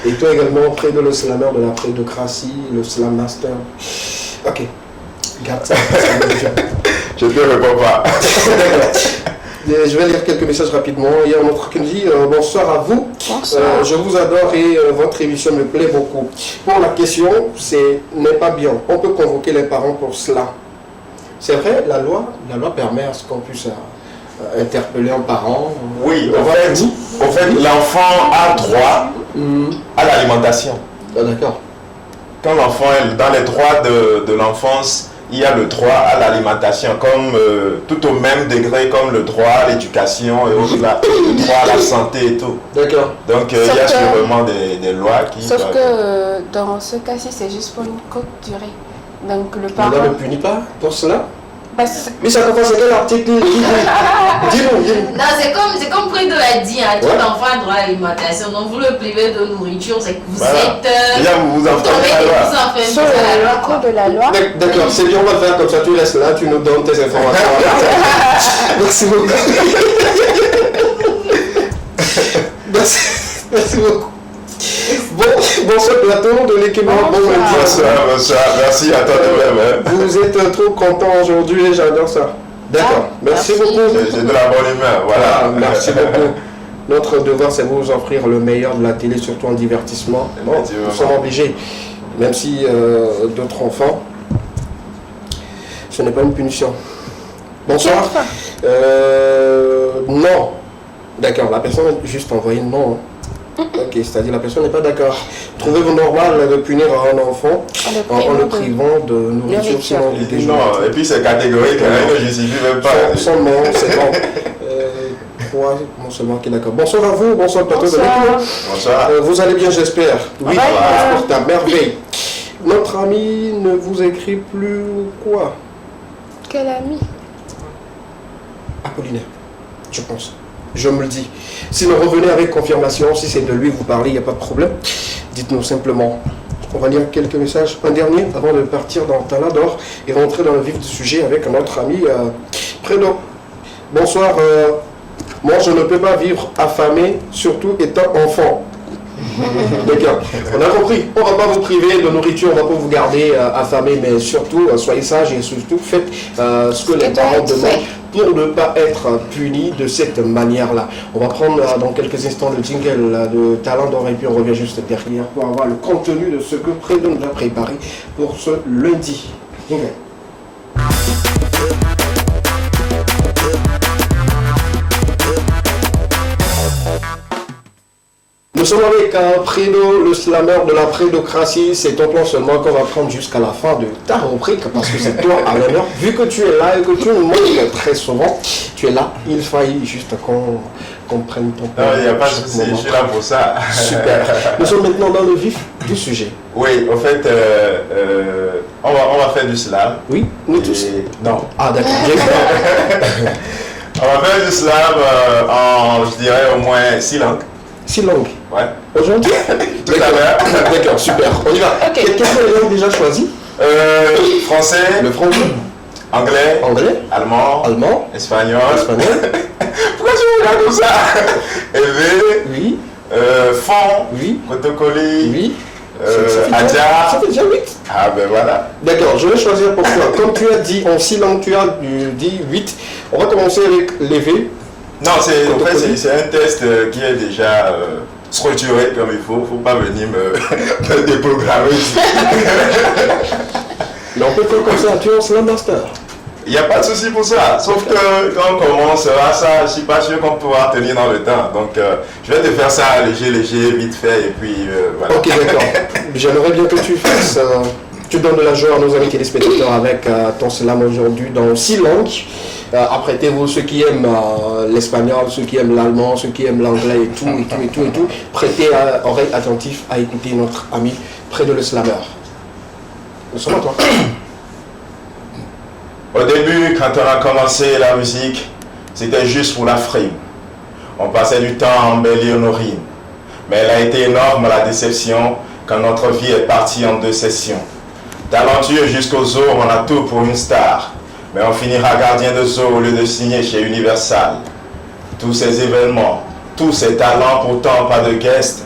Et toi également, Prédo le slammer de la prédocratie, le slam master. Ok. Garde ça. Je ne te réponds pas. D'accord. Je vais lire quelques messages rapidement. Il y a un autre qui nous dit bonsoir à vous. Bonsoir. Je vous adore et votre émission me plaît beaucoup. Pour la question, n'est pas bien. On peut convoquer les parents pour cela. C'est vrai, la loi permet à ce qu'on puisse interpeller un parent. Oui, en fait, l'enfant a droit à l'alimentation. Ah, d'accord. Quand l'enfant est dans les droits de l'enfance, il y a le droit à l'alimentation, comme tout au même degré comme le droit à l'éducation et le droit à la santé et tout. D'accord. Donc il y a sûrement des lois qui... Sauf que dans ce cas-ci, c'est juste pour une courte durée. Donc le parent... On ne le punit pas pour cela? Mais ça commence à quel article? Dis-nous. Non, c'est comme Prédo l'a dit, tout enfant a droit à l'alimentation. Donc vous le privez de nourriture, c'est que vous êtes... Déjà, vous enfreignez la loi. Sur le cours de la loi. D'accord, c'est bien, on va faire comme ça, tu restes là, tu nous donnes tes informations. Merci beaucoup. Merci beaucoup. Bonsoir plateau de l'équipe. Bonsoir, merci à toi de même. Vous êtes trop content aujourd'hui, j'adore ça. D'accord, merci beaucoup. C'est de la bonne humeur, voilà. Merci beaucoup. Notre devoir, c'est vous offrir le meilleur de la télé, surtout en divertissement. Bon, nous sommes obligés, même si d'autres enfants, ce n'est pas une punition. Bonsoir. Non. D'accord, la personne a juste envoyé non. Ok, c'est-à-dire la personne n'est pas d'accord. Trouvez-vous normal de punir un enfant en le privant de nourriture sinon du déjeuner? Non, et puis c'est catégorique, il ne justifie même pas. Son nom, c'est bon. Trois, non seulement qui est d'accord. Bonsoir à vous, bonsoir plateau de l'équipe. Bonsoir. Vous allez bien, j'espère. Oui, c'est à merveille. Notre ami ne vous écrit plus quoi? Quel ami? Apollinaire, je pense. Je me le dis. Sinon, revenez avec confirmation. Si c'est de lui vous parlez, il n'y a pas de problème. Dites-nous simplement. On va lire quelques messages. Un dernier avant de partir dans Talador et rentrer dans le vif du sujet avec notre ami Prédo. Bonsoir. Moi, je ne peux pas vivre affamé, surtout étant enfant. D'accord. On a compris. On ne va pas vous priver de nourriture, on ne va pas vous garder affamé, mais surtout, soyez sages et surtout faites ce que les parents demandent pour ne pas être punis de cette manière-là. On va prendre dans quelques instants le jingle de Talador et puis on revient juste derrière pour avoir le contenu de ce que Prédo nous a préparé pour ce lundi. Jingle. Nous sommes avec Prédo, le slammer de la prédocratie. C'est ton plan seulement qu'on va prendre jusqu'à la fin de ta rubrique parce que c'est toi à l'honneur. Vu que tu es là et que tu nous manques très souvent, tu es là. Il faille juste qu'on prenne ton plan. Non, il n'y a pas de souci, je suis là pour ça. Super. Nous sommes maintenant dans le vif du sujet. Oui, en fait, on va faire du slam. Oui, nous tous. Non. Ah, d'accord. On va faire du slam en, je dirais, au moins 6 langues. 6 langues. Ouais. Aujourd'hui. Tout à l'heure. D'accord, super. On y va. Ok. Quelles sont les langues déjà choisies? Français. Le français. Anglais. Anglais. Allemand. Allemand. Espagnol. Espagnol. Pourquoi tu me regardes comme ça? Élevé. Oui. Fond. Oui. Cotocoli. Oui. Adja. Ça fait déjà 8. Ah ben voilà. D'accord, je vais choisir pour toi. Comme tu as dit en 6 langues, tu as dit 8. On va commencer avec l'élevé. Non, en fait, c'est un test qui est déjà structuré comme il faut. Faut pas venir me déprogrammer ici. Mais on peut faire comme ça, tu es en slam master. Il n'y a pas de souci pour ça. Sauf que quand on commence à ça, je ne suis pas sûr qu'on pourra tenir dans le temps. Donc, je vais te faire ça léger, vite fait. Et puis, voilà. Ok, d'accord. J'aimerais bien que tu fasses. Tu donnes de la joie à nos amis téléspectateurs avec ton slam aujourd'hui dans 6 langues. Apprêtez-vous, ceux qui aiment l'espagnol, ceux qui aiment l'allemand, ceux qui aiment l'anglais et tout. Prêtez oreille attentive à écouter notre ami Prédo le slammer. Nous sommes à toi. Au début, quand on a commencé la musique, c'était juste pour la frime. On passait du temps à embellir nos rimes. Mais elle a été énorme la déception quand notre vie est partie en 2 sessions. Talentueux jusqu'aux os, on a tout pour une star. Mais on finira gardien de zoo au lieu de signer chez Universal. Tous ces événements, tous ces talents, pourtant pas de guest.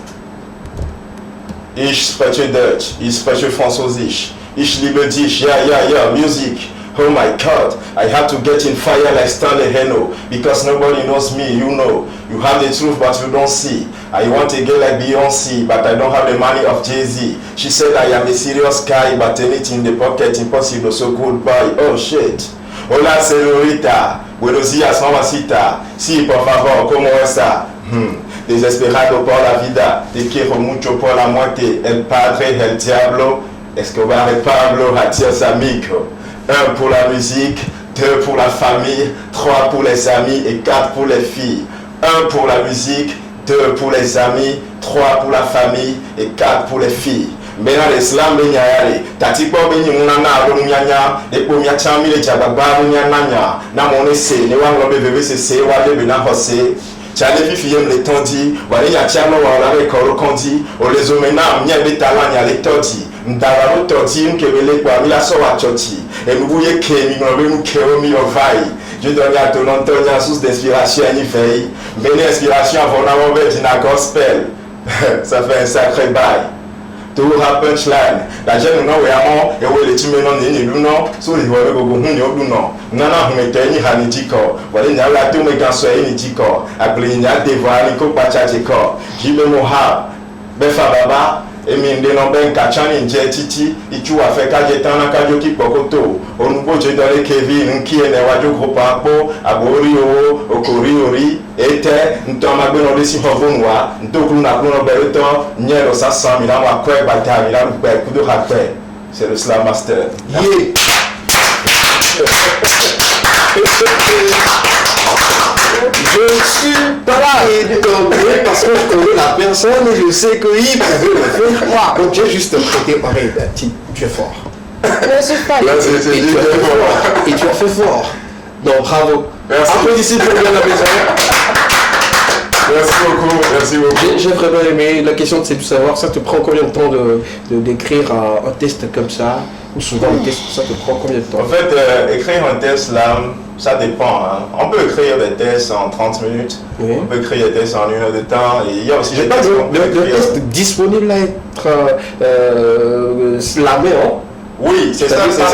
Ich spreche Deutsch, ich spreche Französisch. Ich liebe dich, yeah, music. Oh my God, I have to get in fire like Stanley Heno because nobody knows me, you know. You have the truth but you don't see. I want a girl like Beyoncé but I don't have the money of Jay-Z. She said I am a serious guy but anything in the pocket impossible, so goodbye. Oh shit. Hola señorita, buenos días mamacita. Sí, por favor, ¿cómo está? Desesperado por la vida, te quiero mucho por la muerte. El padre, el diablo, Escobar et Pablo, adios amigo. 1 pour la musique, 2 pour la famille, 3 pour les amis et 4 pour les filles. 1 pour la musique, 2 pour les amis, 3 pour la famille et 4 pour les filles. Mbena l'Islam benyayale, tatipo benyi munana alo nyanya, epo miachami le jababa nyananya, na monese, ne wanglobe bebe se wale bena hose. Chale fifi yem le tondi, wale yachano wala le koro kondi, o les omena mnya betala nya le todi. Mdara no todi mkebele kwa mila sowa choti. Et nous voyons que nous je donne à ton Antonia source d'inspiration à Nifei. Mais l'inspiration avant d'avoir dit un gospel. Ça fait un sacré bail. Tout a punchline. La jeune non vraiment et où les timés non ni non sur les voies de Gogo non. Nana humeteni hanitiko. Voilà il y a la tout me gansoe nitiko. Appelé il y a des voix nico pachachiko. Jibe mohab. Befa baba. Et mine de non kachani nje titi ichu afeka jetana kajoki pokoto onubo je dole Kevin qui est ne wajo gropapo abori o okori ete ntoma gbe no desi hovonwa ntokuru na kuno bereto nyero 500 000 wa kwe bata mi la pe kudo hakpe. C'est le slam master. Yeah. Je suis pas étonné parce que je connais la personne et je sais qu'il pouvait le faire. Donc j'ai juste prêté pareil, tu es fort. Je suis pas Là, c'est fort. Et tu as fait fort. Donc bravo. Merci. Applaudissez pour bien la maison. Merci beaucoup. J'ai vraiment aimé. La question c'est de savoir, ça te prend combien de temps d'écrire un test comme ça? Ou souvent le test, ça te prend combien de temps? En fait, écrire un test là, ça dépend. Hein. On peut écrire des tests en 30 minutes, oui. On peut écrire des tests en 1 heure de temps. Et il y a aussi des pas tests le test disponible à être slamé, hein? Oui, c'est ça que je dis.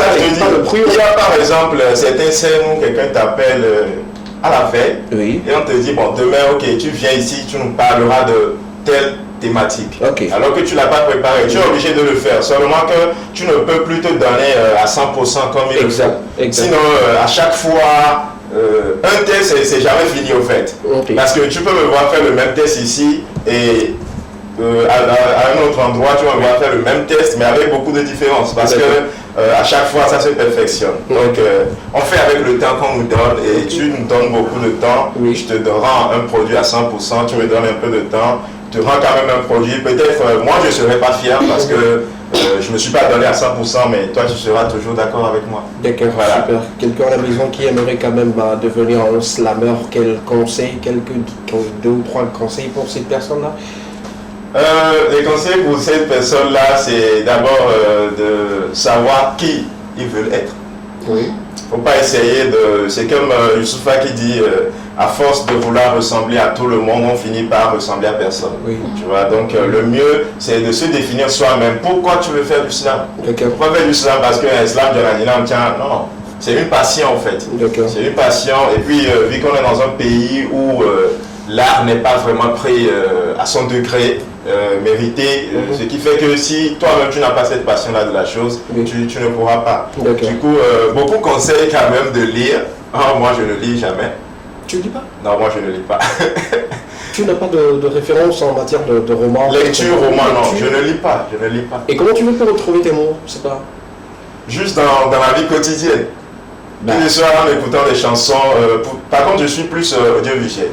Il y a par exemple certaines scènes où quelqu'un t'appelle à la veille oui. Et on te dit, bon, demain, ok, tu viens ici, tu nous parleras de telle thématique. Okay. Alors que tu ne l'as pas préparé, tu es obligé de le faire. Seulement que tu ne peux plus te donner à 100% comme il le faut. Sinon, à chaque fois, un test, c'est jamais fini au fait. Okay. Parce que tu peux me voir faire le même test ici et à un autre endroit, tu vas faire le même test, mais avec beaucoup de différences, parce que à chaque fois, ça se perfectionne. Donc, on fait avec le temps qu'on nous donne, et tu nous donnes beaucoup de temps. Je te rends un produit à 100%, tu me donnes un peu de temps, tu rends quand même un produit. Peut-être, moi, je ne serais pas fier parce que je ne me suis pas donné à 100%, mais toi, tu seras toujours d'accord avec moi. D'accord, voilà. Super. Quelqu'un à la maison qui aimerait quand même devenir un slammer, quel conseil, deux ou trois conseils pour cette personne-là? Les conseils pour cette personne-là, c'est d'abord de savoir qui ils veulent être. Oui. Faut pas essayer de... C'est comme Youssoufa qui dit, à force de vouloir ressembler à tout le monde, on finit par ressembler à personne. Oui. Tu vois, donc le mieux, c'est de se définir soi-même. Pourquoi tu veux faire du slam? Pourquoi faire du slam? Parce qu'un slam de la tiens, non. C'est une passion en fait. C'est une passion. Et puis, vu qu'on est dans un pays où l'art n'est pas vraiment pris à son degré mérité, ce qui fait que si toi-même tu n'as pas cette passion-là de la chose, tu ne pourras pas. Du coup, beaucoup conseillent quand même de lire. Moi, je ne lis jamais. Tu ne lis pas? Non, moi, je ne lis pas. Tu n'as pas de référence en matière de romans? Lecture, roman, non, je ne lis pas. Je ne lis pas. Et comment tu veux retrouver tes mots? C'est pas... Juste dans la vie quotidienne. Tous les soirs en écoutant des chansons. Par contre, je suis plus audiovisuel.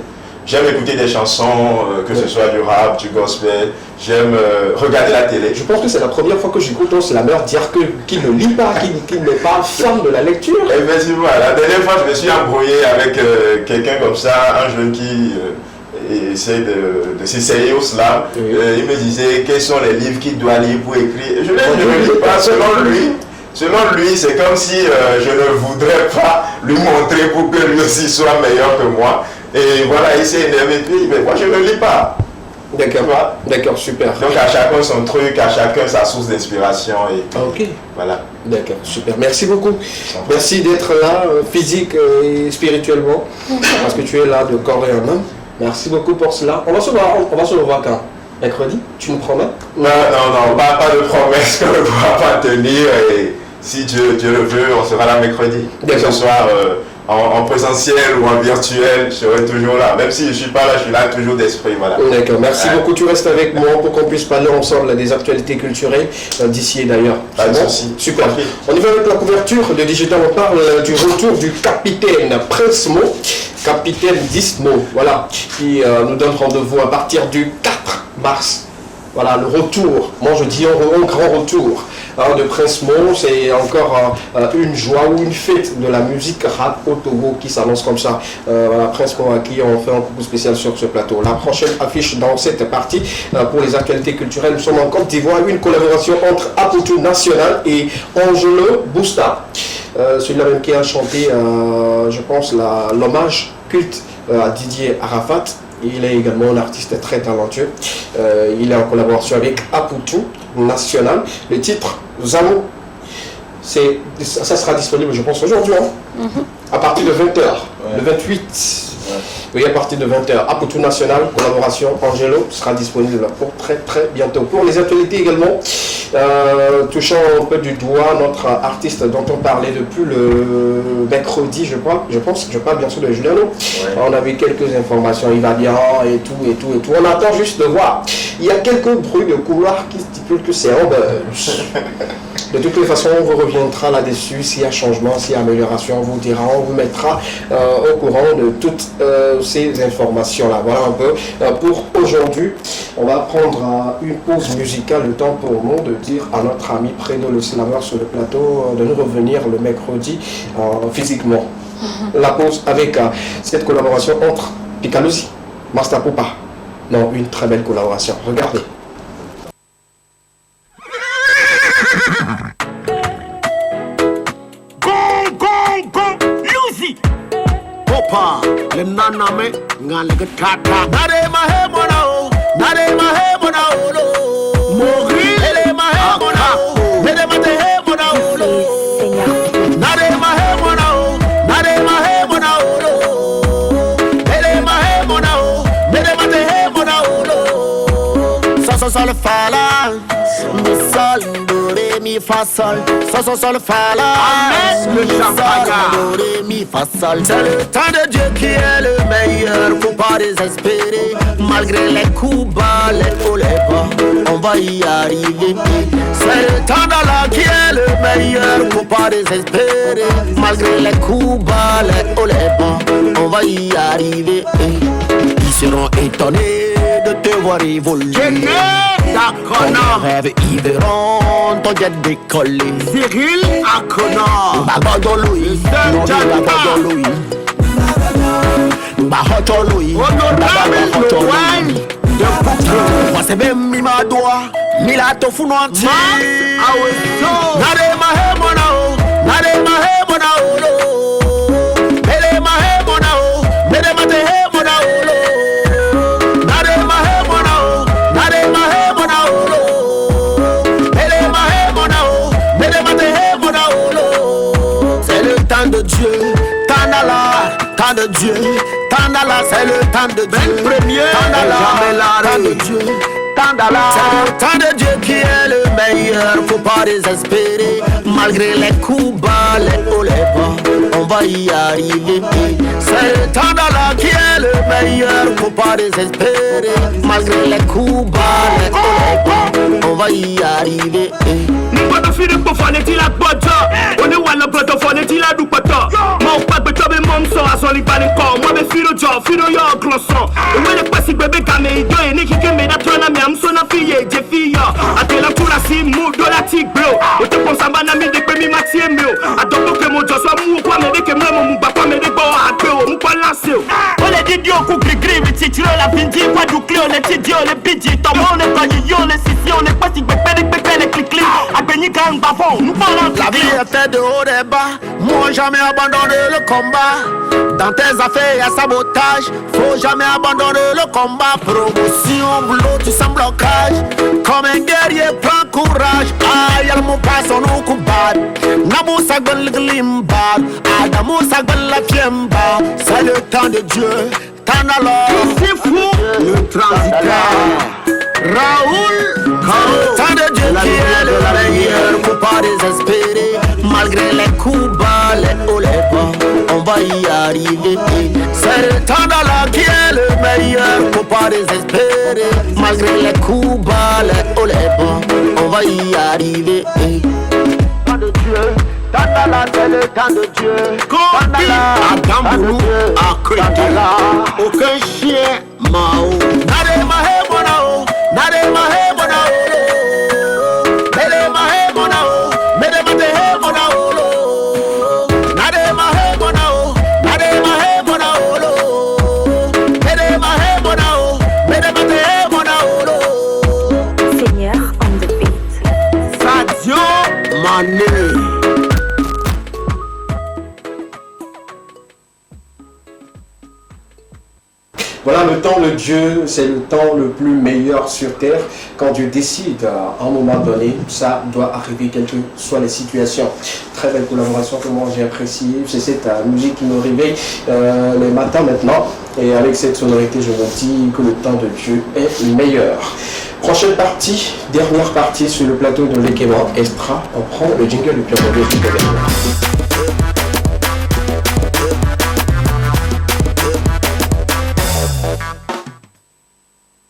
J'aime écouter des chansons, que ce soit du rap, du gospel. J'aime regarder la télé. Je pense que c'est la première fois que j'écoute un slammer dire qu'il ne lit pas, qu'il n'est pas fan de la lecture. Effectivement, la dernière fois, je me suis embrouillé avec quelqu'un comme ça, un jeune qui essaie de s'essayer au slam. Il me disait quels sont les livres qu'il doit lire pour écrire. Je ne lis pas, selon lui, c'est comme si je ne voudrais pas lui montrer pour que lui aussi soit meilleur que moi. Et voilà, il s'est énervé, mais moi je ne lis pas. D'accord, super. Donc à chacun son truc, à chacun sa source d'inspiration. Ok. Voilà. D'accord, super. Merci beaucoup. Merci d'être là, physique et spirituellement, parce que tu es là de corps et en âme. Merci beaucoup pour cela. On va se revoir quand? Mercredi? Tu nous promets? Non, pas de promesse qu'on ne pourra pas tenir. Et si Dieu le veut, on sera là mercredi. Que ce soit en présentiel ou en virtuel, je serai toujours là. Même si je ne suis pas là, je suis là toujours d'esprit. Voilà. D'accord, merci beaucoup. Tu restes avec moi pour qu'on puisse parler ensemble des actualités culturelles d'ici et d'ailleurs. Pas de souci. Super. On y va avec la couverture de Digital. On parle du retour du capitaine Prince Mo, capitaine Dismo, voilà, qui nous donne rendez-vous à partir du 4 mars. Voilà, le retour, moi je dis un grand retour de Prince Mo. C'est encore une joie ou une fête de la musique rap au Togo qui s'annonce comme ça. Voilà, Prince Mo à qui on fait un coucou spécial sur ce plateau. La prochaine affiche dans cette partie pour les actualités culturelles, nous sommes en Côte d'Ivoire, une collaboration entre Aputu National et Angelo Busta. Celui-là même qui a chanté, je pense, l'hommage culte à Didier Arafat. Il est également un artiste très talentueux. Il est en collaboration avec Aputu National. Le titre Zamo, ça sera disponible, je pense, aujourd'hui, à partir de 20h, le 28. Oui, à partir de 20h. Aputu National, collaboration Angelo, sera disponible pour très bientôt. Pour les actualités également, touchant un peu du doigt notre artiste dont on parlait depuis le mercredi, je parle bien sûr de Juliano. On avait quelques informations, il va bien et tout. On attend juste de voir. Il y a quelques bruits de couloir qui stipulent que c'est un buzz. De toutes les façons, on vous reviendra là-dessus. S'il y a changement, s'il y a amélioration, on vous dira, on vous mettra au courant de toutes ces informations-là. Voilà un peu pour aujourd'hui. On va prendre une pause musicale, le temps pour nous de dire à notre ami Predo le slammer sur le plateau de nous revenir le mercredi physiquement. La pause avec cette collaboration entre Picalosi, Master Poupa. Non, une très belle collaboration. Regardez. Le naname ngale kata nare mahe mona o nare mahe mona o lo mogri ele mahe mona o nare mahe mona o lo nare mahe mona o nare mahe mona o lo ele mahe mona o nare mahe mona o lo sa sol fala mi sol do re mi fa sol sa sol fala le champagne do re mi fa sol c'est le temps de Dieu qui est le meilleur, faut pas désespérer. malgré les coups bas, les hauts, les bas, on va y arriver. C'est le Tandala qui est le meilleur, faut pas désespérer. Malgré les coups bas, les hauts, les bas, on va y arriver. Ils seront étonnés de te voir évoluer. Ton rêve, ils verront ton jet décoller. Cyril Akona, Babadoloui, Babadoloui, Bahotoloui, Bahotoloui. Moi c'est même mi ma doigt, mi la tofu noanti. Nade ma he mona o, nade ma he mona o lo. Mele ma he mona o, mele ma te he mona o lo. Nade ma he mona o, nade ma he mona o lo. Mele ma he mona o, mele ma te he mona o lo. C'est le temps de Dieu, Tandala, temps de Dieu. Tandala, c'est le temps de Dieu. Tandala, temps de Dieu. Tandala, c'est le temps de Dieu qui est le meilleur. Faut pas désespérer. Malgré les coups bas, les hauts, les bas, on va y arriver. C'est le Tandala qui est le meilleur. Faut pas désespérer. Malgré les coups bas, les hauts, les bas, on va y arriver. Nipata firi pofane tila boja. On est one up fone tila du pata. Mon pas de job et mon so à son lipanin corps. Moi me firo job, firo yo closon. Et when the passy bébé kame ido et niki ke me da trona me am so na fiye je fiya. Atela kula si mu do la tig bro. O te ponsamba na mi de pe mi matie mio. Adoko ke mo jo so mu kwa me de ke me mo ba kwa me de bo ateo mu kwa lance. On les dit dio ku gri gri ti tiro la pindi kwa du clé on les ti dio les bidji. Tomo on est pas yo les sisi on est pas si bébé les clic clic. La vie est faite de haut et bas. Moi jamais abandonner le combat. Dans tes affaires y'a sabotage. Faut jamais abandonner le combat. Promotion, boulot, tu sens blocage. Comme un guerrier, prends courage. Aïe, y'a mon passon au combat. Nabou sagbel le glimbal. Adamou sagbel la fiemba. C'est le temps de Dieu. Tandala, c'est fou. Le transiteur Raoul, tant de Dieu qui est le meilleur, faut pas désespérer. Malgré les coups bas, les hauts, les bas, on va y arriver. C'est le Tandala qui est le meilleur, faut pas désespérer. Malgré les coups bas, les hauts, les bas, on va y arriver. Temps de Dieu, Tandala, c'est le temps de Dieu. Tandala, Adamboulou, Tandala, aucun chien, Mao. Nade mahe monao. Nade mahe mona olo, mele mahe mona o, mele mate he mona olo. Nade mahe mona o, nade mahe mona olo, mele mahe mona o, mele mate he mona olo. Seigneur on the beat. Sadio Mané. Voilà, le temps de Dieu, c'est le temps le plus meilleur sur terre. Quand Dieu décide, à un moment donné, ça doit arriver, quelles que soient les situations. Très belle collaboration que moi j'ai appréciée. C'est cette musique qui nous réveille les matins maintenant. Et avec cette sonorité, je me dis que le temps de Dieu est meilleur. Prochaine partie, dernière partie sur le plateau de l'Ekema Extra. On prend le jingle du Pierre Bobé qui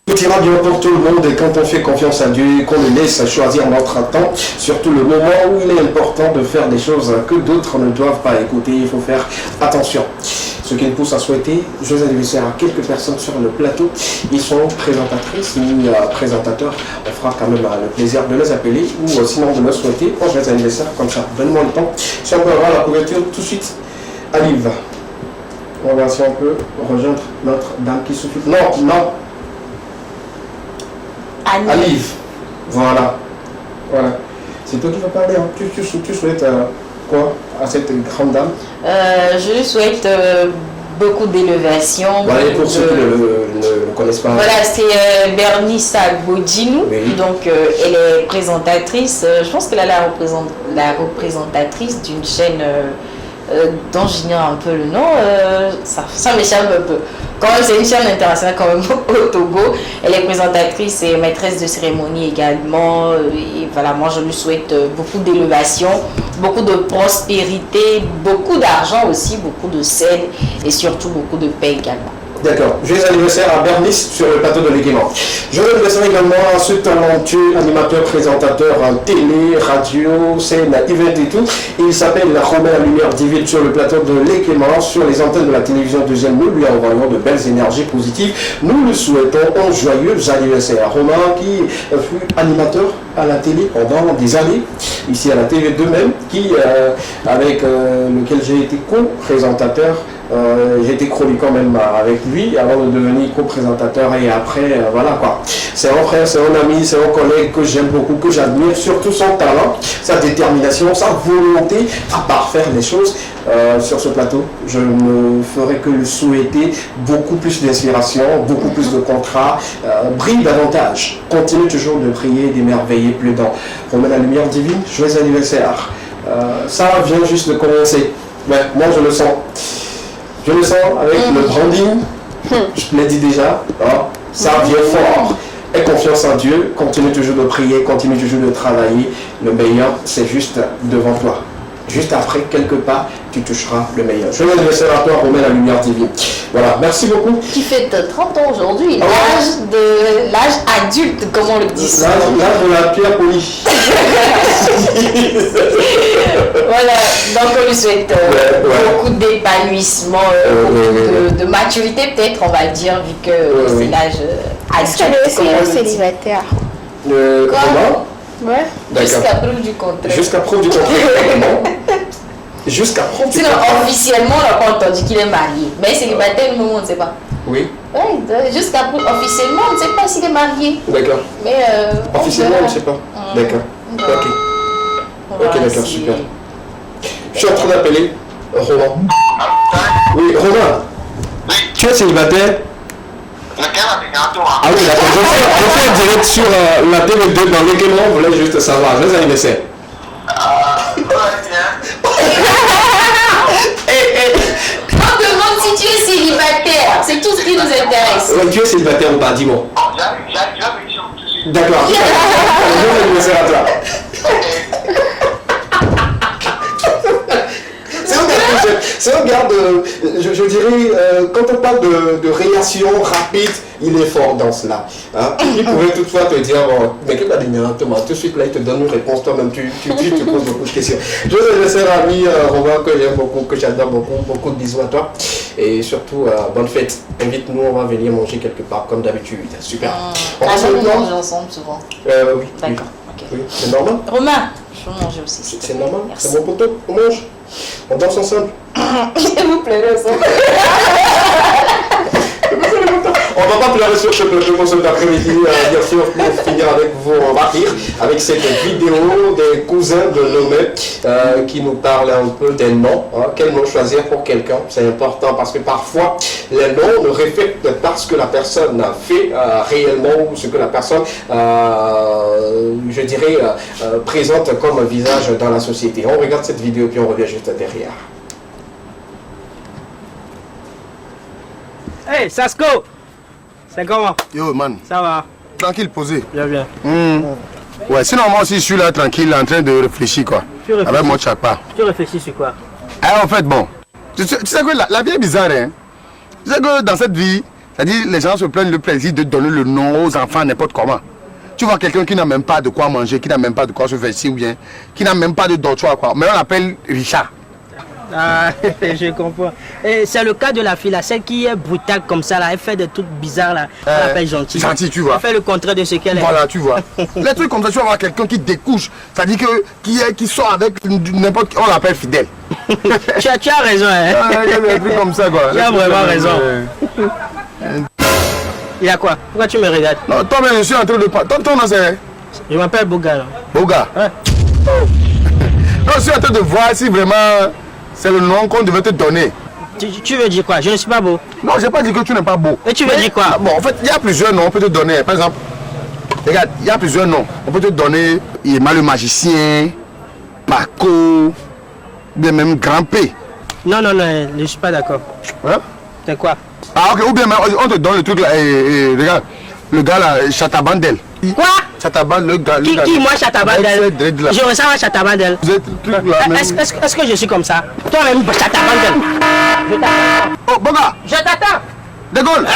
Tout ira bien pour tout le monde et quand on fait confiance à Dieu, qu'on le laisse choisir notre temps, surtout le moment où il est important de faire des choses que d'autres ne doivent pas écouter, il faut faire attention. Ce qui nous pousse à souhaiter joyeux anniversaire à quelques personnes sur le plateau. Ils sont présentatrices ou présentateurs. On fera quand même le plaisir de les appeler ou sinon de leur souhaiter un joyeux anniversaire comme ça. Donne-moi le temps. Si on peut avoir la couverture tout de suite, Alive. On va voir si on peut rejoindre notre dame qui souffle. Non. Alive. Voilà. C'est toi qui vas parler. Hein. Tu souhaites quoi à cette grande dame? Je lui souhaite beaucoup d'élévation. Voilà, pour ceux qui ne connaissent pas. Voilà, c'est Bernice Agbodjinou. Oui. Donc, elle est présentatrice. Je pense qu'elle est la représentatrice d'une chaîne dont j'ignore un peu le nom. Ça m'échappe un peu. Quand même, c'est une chaîne internationale quand même au Togo. Elle est présentatrice et maîtresse de cérémonie également. Et voilà, moi je lui souhaite beaucoup d'élévation, beaucoup de prospérité, beaucoup d'argent aussi, beaucoup de scène et surtout beaucoup de paix également. D'accord. Joyeux anniversaire à Bernice sur le plateau de l'Éguément. Joyeux anniversaire également à ce talentueux animateur, présentateur en télé, radio, scène, event et tout. Il s'appelle Romain La Lumière Divine sur le plateau de l'Éguément, sur les antennes de la télévision deuxième. Nous lui envoyons de belles énergies positives. Nous lui souhaitons un joyeux anniversaire. Romain qui fut animateur à la télé pendant des années, ici à la TV2 même, avec lequel j'ai été co-présentateur. J'ai été chroniqueur même avec lui avant de devenir co-présentateur et après voilà quoi. C'est un frère, c'est un ami, c'est un collègue que j'aime beaucoup, que j'admire, surtout son talent, sa détermination, sa volonté à parfaire les choses sur ce plateau. Je ne ferai que lui souhaiter beaucoup plus d'inspiration, beaucoup plus de contrats, brille davantage, continue toujours de prier, d'émerveiller plus dans Romain La Lumière Divine. Joyeux anniversaire. Ça vient juste de commencer, mais moi je le sens. Je le sens avec le branding, je l'ai dit déjà, ça vient fort. Aie confiance en Dieu, continue toujours de prier, continue toujours de travailler. Le meilleur, c'est juste devant toi. Juste après, quelque part, tu toucheras le meilleur. Joyeux anniversaire à toi, Romain La Lumière Divine. Voilà, merci beaucoup. Qui fête 30 ans aujourd'hui, l'âge adulte, comme on le dit. L'âge de la pierre polie. Voilà, donc on lui souhaite beaucoup d'épanouissement, beaucoup de maturité peut-être, on va dire, vu que c'est l'âge adulte. Est-ce qu'elle est aussi célibataire? Comment? Ouais. Jusqu'à preuve du contraire. Jusqu'à preuve du contraire. Jusqu'à preuve du contraire. contraire. Officiellement, on n'a pas entendu qu'il est marié. Mais célibataire, nous, on ne sait pas. Oui. Ouais, jusqu'à preuve, officiellement, on ne sait pas s'il est marié. D'accord. Mais officiellement, on ne sait pas. D'accord. Ok. Ok, d'accord, super. Je suis en train d'appeler Romain. Oui, Romain. Tu es célibataire? Ah oui, d'accord. Je fais un direct sur la TV2 dans l'Éguément, on voulait juste savoir. Joyeux anniversaire. On demande si tu es célibataire. C'est tout ce qui nous intéresse. Ouais, tu es célibataire ou pas? Dis-moi. D'accord. Joyeux anniversaire à toi. C'est un gars de, je dirais, quand on parle de réaction rapide, il est fort dans cela. Hein? Il pourrait toutefois te dire, bon, mais qu'est-ce que tu as dit, Thomas? Tout de suite, là, il te donne une réponse, toi-même, tu poses beaucoup de questions. Joyeux anniversaire, ami Romain, que j'aime beaucoup, que j'adore beaucoup de bisous à toi. Et surtout, bonne fête. Invite-nous, on va venir manger quelque part, comme d'habitude. Super. On mange ensemble souvent. Oui. D'accord. Oui, c'est normal. Romain, je veux manger aussi. C'est normal, c'est mon poteau, on mange. On danse ensemble. Vous pleurez ensemble. On ne va pas pleurer sur ce plateau pour cet après-midi, bien sûr, pour finir avec vous, on va rire avec cette vidéo des cousins de Lomé qui nous parlent un peu des noms. Hein. Quel nom choisir pour quelqu'un? C'est important parce que parfois, les noms ne reflètent pas ce que la personne a fait réellement ou ce que la personne, je dirais, présente comme visage dans la société. On regarde cette vidéo puis on revient juste derrière. Hey, Sasko! C'est comment? Yo, man. Ça va? Tranquille, posé. Bien, bien. Ouais, sinon, moi aussi, je suis là, tranquille, en train de réfléchir, quoi. Tu réfléchis? Avec mon chapa. Tu réfléchis sur quoi? Ah, en fait, bon. Tu sais que la vie est bizarre, hein. Tu sais que dans cette vie, c'est-à-dire, les gens se plaignent le plaisir de donner le nom aux enfants n'importe comment. Tu vois quelqu'un qui n'a même pas de quoi manger, qui n'a même pas de quoi se vestir, ou bien, qui n'a même pas de dortoir, quoi. Mais on l'appelle Richard. Ah, je comprends. C'est le cas de la fille là, celle qui est brutale comme ça là, elle fait des trucs bizarres là, elle appelle gentille. Gentil, tu vois. Elle fait le contraire de ce qu'elle est. Voilà, tu vois. Les trucs comme ça, tu vas voir quelqu'un qui découche, c'est-à-dire que qui sort avec n'importe qui, on l'appelle fidèle. tu as raison, hein. Il y a des trucs comme ça, quoi. Tu as vraiment raison. Il y a quoi? Pourquoi tu me regardes? Non, toi, mais je suis en train de parler. Ton nom, c'est? Je m'appelle Boga. Là. Boga? Ouais. Non, je suis en train de voir si vraiment c'est le nom qu'on devait te donner. Tu veux dire quoi? Je ne suis pas beau. Non, je n'ai pas dit que tu n'es pas beau. Et tu veux dire quoi? Bon, en fait, il y a plusieurs noms, on peut te donner. Par exemple, regarde, il y a plusieurs noms. On peut te donner Yéma le magicien, Paco, bien même Grand P. Non, je ne suis pas d'accord. Hein? C'est quoi? Ah, ok, ou bien on te donne le truc là, regarde, le gars là, Chatabandel. Quoi? Chatabandel, le gars. Qui moi, Chatabandel? Je ressemble à Chatabandel. Est-ce que je suis comme ça? Toi-même, Chatabandel. Je t'attends. Oh, Boga! Je t'attends. De Gaulle.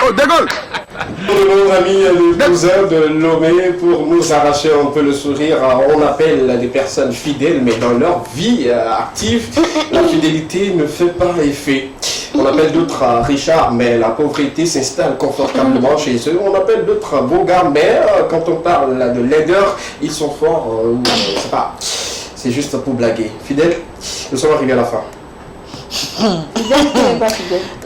Oh, De Gaulle. Nos amis les cousins de Lomé, pour nous arracher un peu le sourire, on appelle des personnes fidèles, mais dans leur vie active, la fidélité ne fait pas effet. On appelle d'autres Richard, mais la pauvreté s'installe confortablement chez eux. On appelle d'autres beaux gars, mais quand on parle de laideur, ils sont forts. C'est pas, c'est juste pour blaguer. Fidèle, nous sommes arrivés à la fin.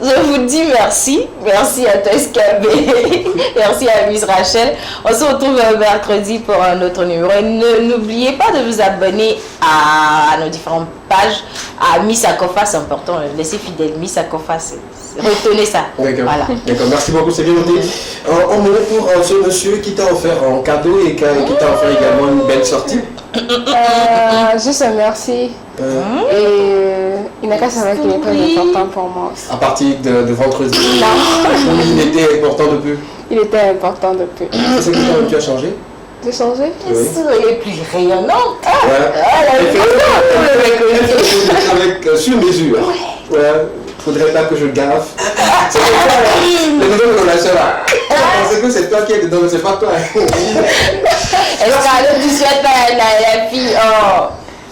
Je vous dis merci. Merci à toi Escabé. Merci à Miss Rachel. On se retrouve mercredi pour un autre numéro. Et n'oubliez pas de vous abonner à nos différentes pages. À Miss Akofa, c'est important. Laissez fidèle. Miss Akofa, retenez ça. D'accord. Voilà. D'accord. Merci beaucoup, c'est bien noté. On me pour ce monsieur qui t'a offert un cadeau et qui t'a offert également une belle sortie. Juste un merci. Et il n'a qu'à savoir qu'il est très important pour moi aussi. À partir de vendredi. Non. Il était important depuis. Il était important depuis. C'est que tu as changé? J'ai changé? Oui. Elle est plus rayonnante. Avec sur mesure. Ouais. Faudrait pas que je gaffe. C'est comme ça, les nouvelles relations là. Je pensais que c'est toi qui es dedans, mais c'est pas toi. Est-ce que tu souhaites la fille? Oh.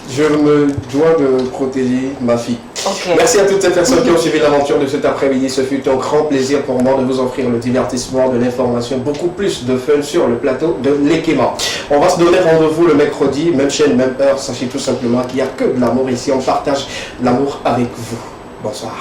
Je me dois de protéger ma fille. Okay. Merci à toutes ces personnes qui ont suivi l'aventure de cet après-midi. Ce fut un grand plaisir pour moi de vous offrir le divertissement, de l'information, beaucoup plus de fun sur le plateau de Lekema. On va se donner rendez-vous le mercredi, même chaîne, même heure. Sachez tout simplement qu'il n'y a que de l'amour ici. On partage l'amour avec vous. Bonsoir.